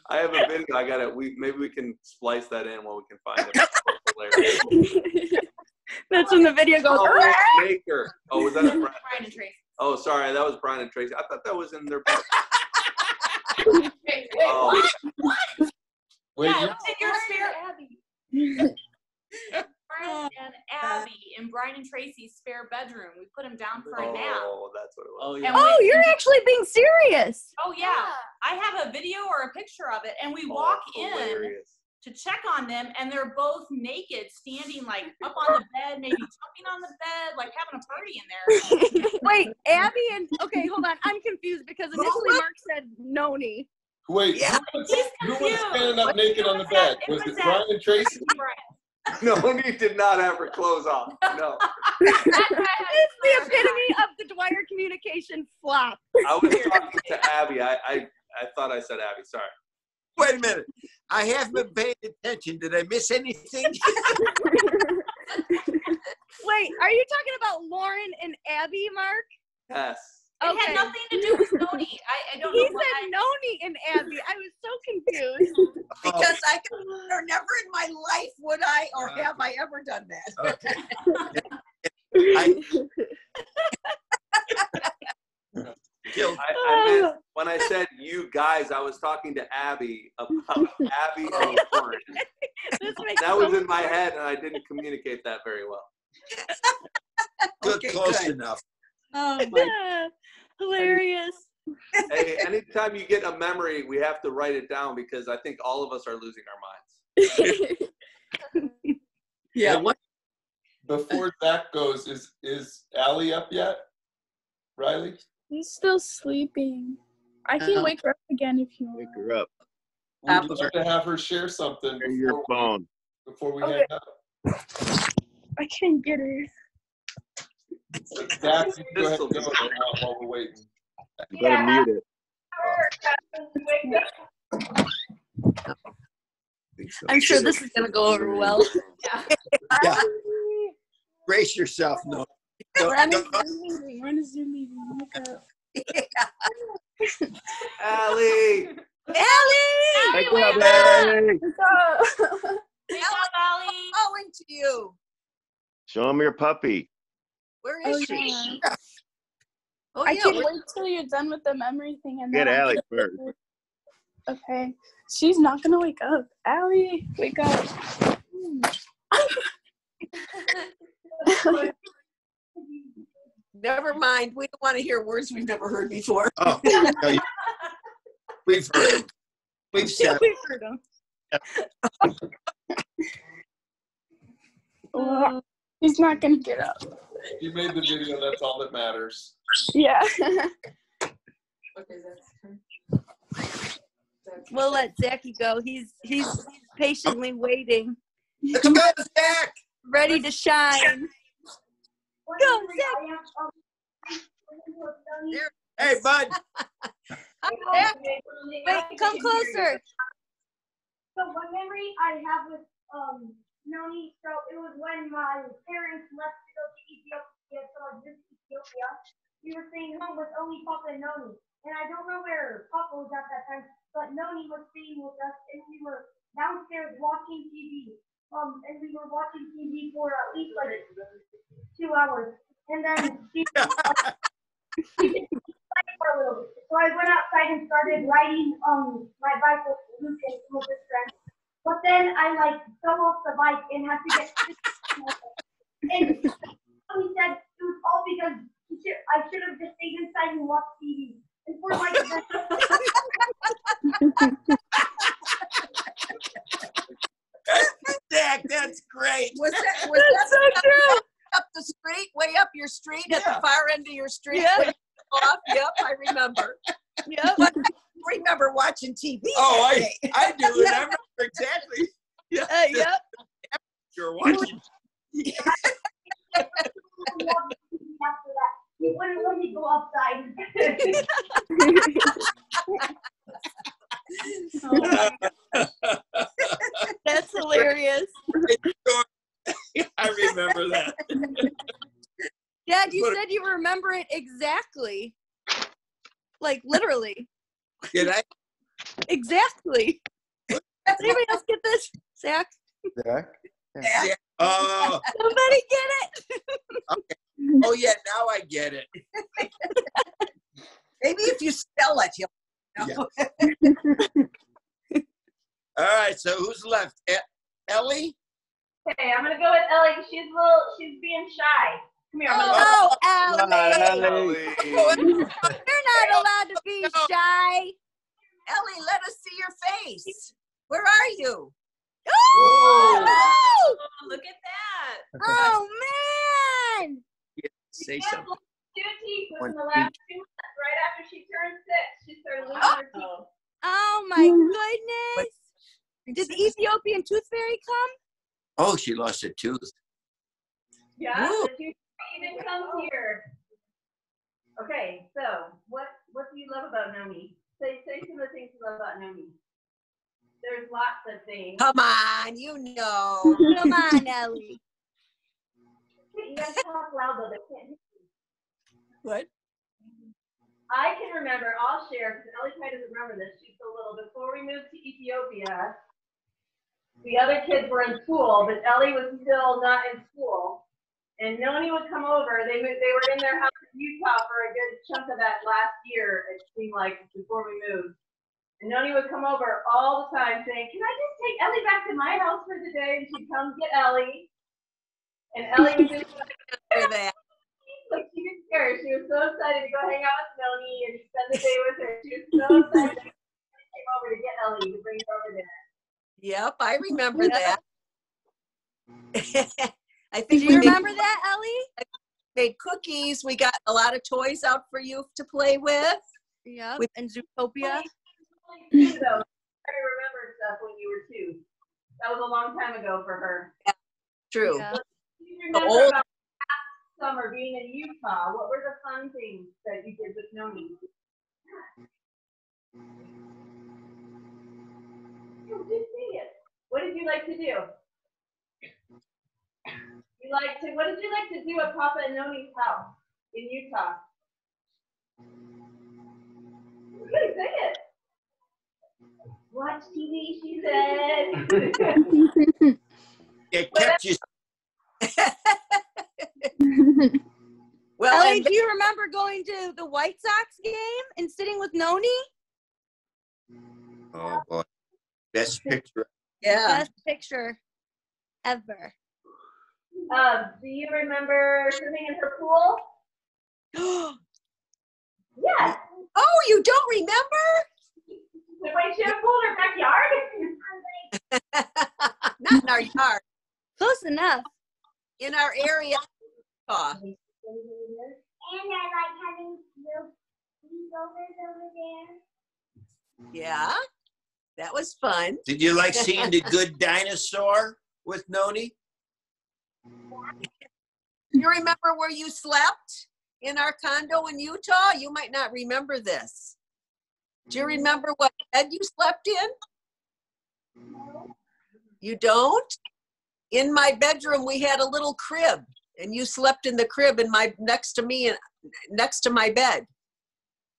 I have a video. I gotta. Maybe we can splice that in while we can find it. That's when the video goes. Oh, Baker. Oh, was that Brian and Tracy? Oh, sorry, that was Brian and Tracy. I thought that was in their. Oh. Wait, Yeah, you- it's in your spare Brian and Abby in Brian and Tracy's spare bedroom. We put him down for a nap. Oh, that's what it was. Oh, And Oh, you're actually being serious. Oh yeah. I have a video or a picture of it, and we walk in Hilarious. to check on them, and they're both naked, standing like up on the bed, maybe jumping on the bed, like having a party in there. Wait, Abby and okay, hold on. I'm confused because initially Mark said Noni. Wait, Yeah, who was standing up naked on the bed? Was it Brian and Tracy? No, he did not have her clothes off. No. It's the epitome of the Dwyer communication flop. I was talking to Abby. I thought I said Abby. Sorry. Wait a minute. I haven't been paying attention. Did I miss anything? Wait, are you talking about Lauren and Abby, Mark? Yes. It had nothing to do with Noni. I don't know. He said Noni and Abby. I was so confused. Because I could, or never in my life would I, or have I ever done that. I meant, when I said you guys, I was talking to Abby about Abby and Lauren. That was in my head, and I didn't communicate that very well. Good, Okay, close good. enough. Oh my. Hilarious. Hey, anytime you get a memory, we have to write it down because I think all of us are losing our minds. Yeah. Before Zach goes, is Allie up yet? Riley? He's still sleeping. I can wake her up again if you want. Wake her up. We'd love to have her share something Share your phone. before we Okay. hang up. I can't get her. Zach, you go ahead and go now while we're waiting. You better mute it. I'm sure this is gonna go over well. Yeah. Brace yourself, no. We're on a Zoom meeting. We're on a Zoom meeting. Wake up. Allie! Allie! Wake up, Wake Allie. Wake up, Allie. Calling to you. Show him your puppy. Where Oh, is she? yeah. Oh, I yeah. can't wait till you're done with the memory thing. And Get then I'll Allie get first. her. Okay. She's not gonna wake up. Allie, wake up. Never mind. We don't want to hear words we've never heard before. Oh, no, we've heard it. We've said We've heard them. He's not gonna get up. You made the video, that's all that matters. Yeah. We'll let Zachy go. He's patiently waiting, Let's go, Zach! ready to shine. Go, Zach. Hey, bud. Wait, come closer. So one memory I have with Noni, so it was when my parents left to go to Ethiopia, so I visited Ethiopia. We were staying home with only Papa and Noni. And I don't know where Papa was at that time, but Noni was staying with us, and we were downstairs watching TV. And we were watching TV for at least like 2 hours. And then she for a little bit. So I went outside and started riding my bike with Luke and some of his friends. But then I like fell off the bike and had to get and he said it was all because I should have just stayed inside and watched TV. And for like Zach, that's great. Was that so true. Up the street, way up your street, at the far end of your street? Yeah. way off? Yep, I remember. Yep. I remember watching TV. Oh, that day. I do remember exactly. Yeah. Yep. You're watching. after that, he wouldn't let me go outside. That's hilarious. I remember that. Dad, you said you remember it exactly. Like literally. Did I? Exactly. Does anybody else get this? Zach? Zach? Yeah. Oh, Somebody get it? okay. Oh yeah, now I get it. Maybe if you spell it, you'll know. All right, so who's left? Ellie? Okay, I'm gonna go with Ellie. She's being shy. Come here. I'm gonna Oh, Come on, Ellie. Ellie. You're not allowed to be shy. Ellie, let us see your face. Where are you? Oh, Look at that. oh man. Say She had something. two teeth One within the last 2 months. Right after she turned 6, she started losing her teeth. Oh my goodness. Did the Ethiopian tooth fairy come? Oh, she lost a tooth. Yeah, Ooh. the tooth even comes here. Okay, so what do you love about Nomi? Say some of the things you love about Nomi. There's lots of things. Come on, you know. Come on, Ellie. You guys talk loud though, they can't hear you. What? I can remember, I'll share, because Ellie probably doesn't remember this, she's so little. Before we moved to Ethiopia, the other kids were in school, but Ellie was still not in school. And Noni would come over. They were in their house in Utah for a good chunk of that last year, it seemed like, before we moved. And Noni would come over all the time saying, can I just take Ellie back to my house for the day? And she'd come get Ellie. And Ellie would just that. like she didn't care. She was so excited to go hang out with Noni and spend the day with her. She was so excited. She came over to get Ellie to bring her over there. Yep, I remember that. I think Do you remember that, Ellie? made cookies. We got a lot of toys out for you to play with. Yep, and Zootopia. So, I remember stuff when you were 2. That was a long time ago for her. Yeah, true. Yeah. Do you remember about last summer being in Utah? What were the fun things that you did with Noni? You did see it. What did you like to do? What did you like to do at Papa and Noni's house in Utah? You gotta say it. Watch TV, she said. It kept you. Well, Ellie, do you remember going to the White Sox game and sitting with Noni? Oh boy, best picture. Yeah. Best picture ever. Do you remember swimming in her pool? Yes. Oh, you don't remember? Wait, she had a pool in her backyard? Not in our yard. Close enough. In our area. Oh. And I like having little sleepovers over there. Yeah, that was fun. Did you like seeing the good dinosaur with Noni? You remember where you slept in our condo in Utah? You might not remember this. Do you remember what bed you slept in? You don't? In my bedroom, we had a little crib, and you slept in the crib in my next to me and next to my bed.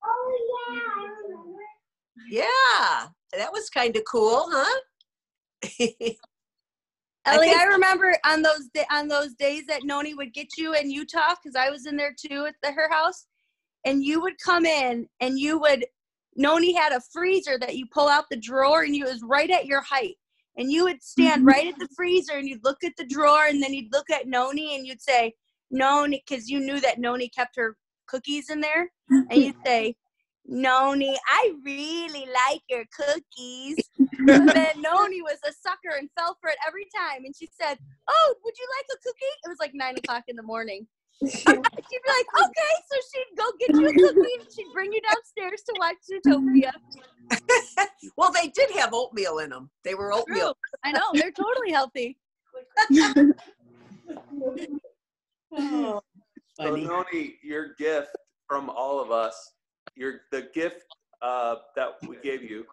Oh yeah, I remember. Yeah, that was kind of cool, huh? Ellie, I remember on those days that Noni would get you in Utah, because I was in there too at her house, and you would come in and Noni had a freezer that you pull out the drawer, and it was right at your height. And you would stand right at the freezer and you'd look at the drawer, and then you'd look at Noni and you'd say, Noni, because you knew that Noni kept her cookies in there. And you'd say, Noni, I really like your cookies. And then Noni was a sucker and fell for it every time. And she said, oh, would you like a cookie? It was like 9 o'clock in the morning. She'd be like, okay. So she'd go get you a cookie and she'd bring you downstairs to watch Zootopia. Well, they did have oatmeal in them. They were oatmeal. True. I know. They're totally healthy. Oh, So Noni, your gift from all of us, the gift that we gave you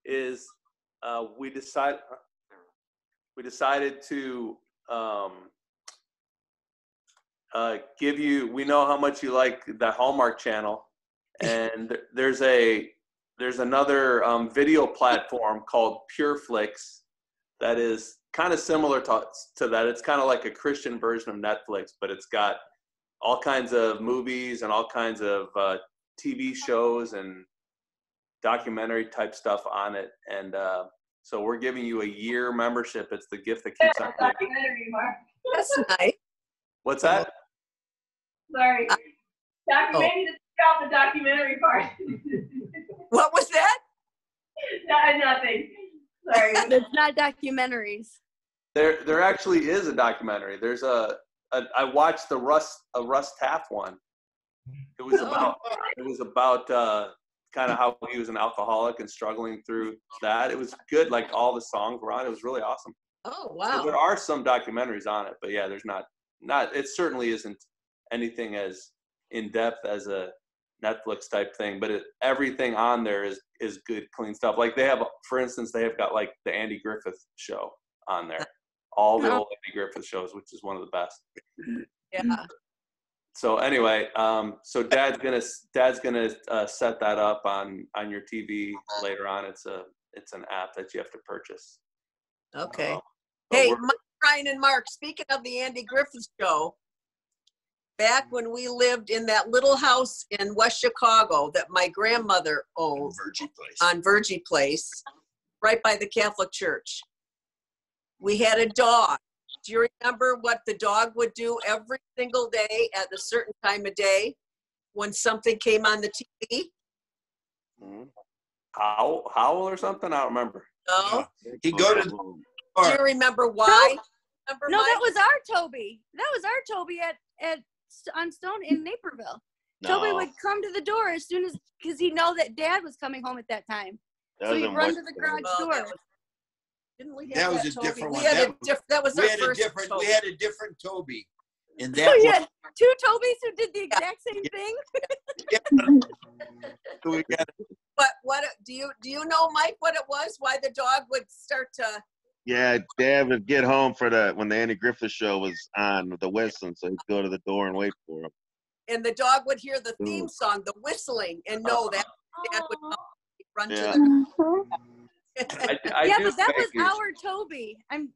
is we decided to give you. We know how much you like the Hallmark Channel, and there's a there's another video platform called PureFlix that is kind of similar to that. It's kind of like a Christian version of Netflix, but it's got all kinds of movies and all kinds of TV shows and documentary type stuff on it. And so we're giving you a year membership. It's the gift that keeps on giving. Documentary, Mark. That's nice. What's that? Sorry. Maybe to take out the documentary part. What was that? Nothing. Sorry. It's not documentaries. There actually is a documentary. There's I watched a Russ Taff one. It was about kind of how he was an alcoholic and struggling through that. It was good. Like all the songs were on. It was really awesome. Oh wow. So there are some documentaries on it, but yeah, there's not. It certainly isn't anything as in depth as a Netflix type thing. But everything on there is good, clean stuff. Like they have, for instance, they have got like the Andy Griffith Show on there. All the old Andy Griffith shows, which is one of the best. Yeah. So anyway, so Dad's gonna set that up on your TV later on. It's an app that you have to purchase. Okay. Hey, Mike, Brian, and Mark. Speaking of the Andy Griffith Show, back when we lived in that little house in West Chicago that my grandmother owned on Virgie Place, right by the Catholic Church, we had a dog. Do you remember what the dog would do every single day at a certain time of day when something came on the TV? Howl or something? I don't remember. No. He'd go to. Do you remember why? No, that was our Toby. That was our Toby on Stone in Naperville. No. Toby would come to the door as soon as, because he'd know that Dad was coming home at that time. So he'd run to the garage door. Didn't we That have was that a Toby? different one. That was our first Toby. We had a different Toby. And So that you was, had two Tobys who did the exact same thing? But what do you know, Mike, what it was? Why the dog would start to? Yeah, Dad would get home when the Andy Griffith Show was on with the whistling, so he'd go to the door and wait for him. And the dog would hear the theme song, the whistling, and know that Dad would run to Yeah. the. Yeah, but that was our Toby. I'm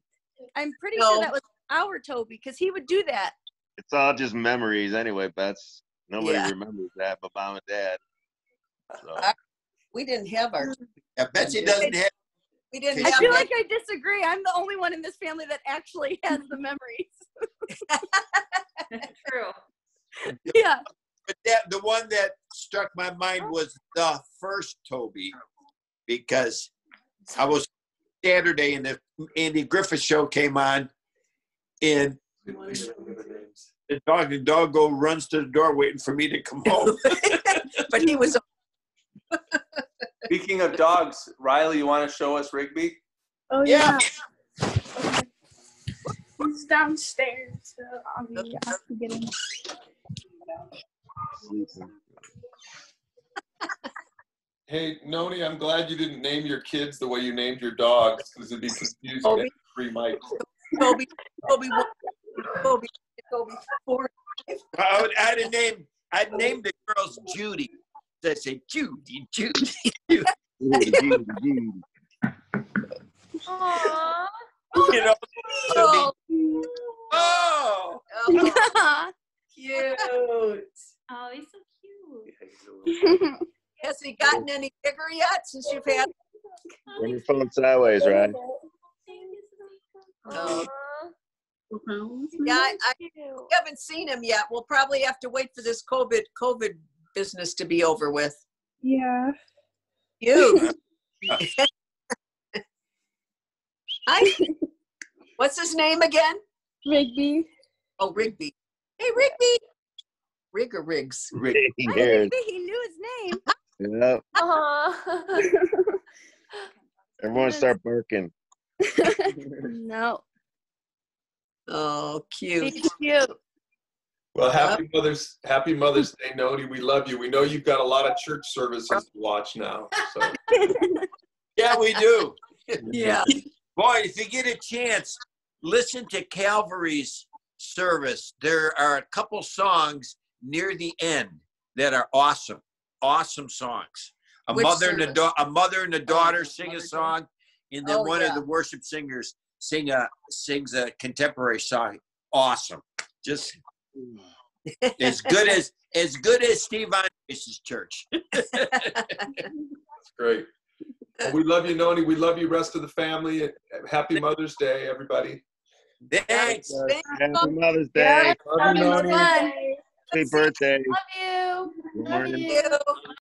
pretty sure that was our Toby because he would do that. It's all just memories anyway, Bets. Nobody Yeah. remembers that but Mom and Dad. So. We didn't have our. Yeah, Betsy doesn't have. We didn't I have. feel that. like I disagree. I'm the only one in this family that actually has the memories. True. Yeah. But the one that struck my mind was the first Toby, because I was Saturday and the Andy Griffith Show came on, and the dog runs to the door waiting for me to come home. But he was. Speaking of dogs, Riley, you want to show us Rigby? Oh yeah. He's downstairs, so I'll have to get him. Hey, Noni, I'm glad you didn't name your kids the way you named your dogs, because it'd be confusing. Toby. Free Mike. Toby 4. I'd named the girls Judy. I'd say Judy. Aww. You know, Oh, Cute. Oh, he's so cute. has he gotten any bigger yet since you've had? When you're phone sideways, right? No. Yeah, I haven't seen him yet. We'll probably have to wait for this COVID business to be over with. Yeah. You. Hi. What's his name again? Rigby. Oh, Rigby. Hey, Rigby. Rig or Riggs? Hi, Rigby. He knew his name. Yep. Aww. Everyone start barking. No. Oh, cute. He's cute. Well, happy Mother's Day, Noni. We love you. We know you've got a lot of church services to watch now. So. yeah, we do. Yeah. Boy, if you get a chance, listen to Calvary's service. There are a couple songs near the end that are awesome. Awesome songs. A Which mother and service? a mother and a daughter sing a song, and then Oh, one yeah. of the worship singers sings a contemporary song. Awesome. Just as good as Steve Andres' church. That's great. Well, we love you, Noni. We love you, rest of the family. Happy Mother's Day, everybody. Thanks. Happy Mother's Day. Love you, Noni. Happy birthday. Love you. Love you.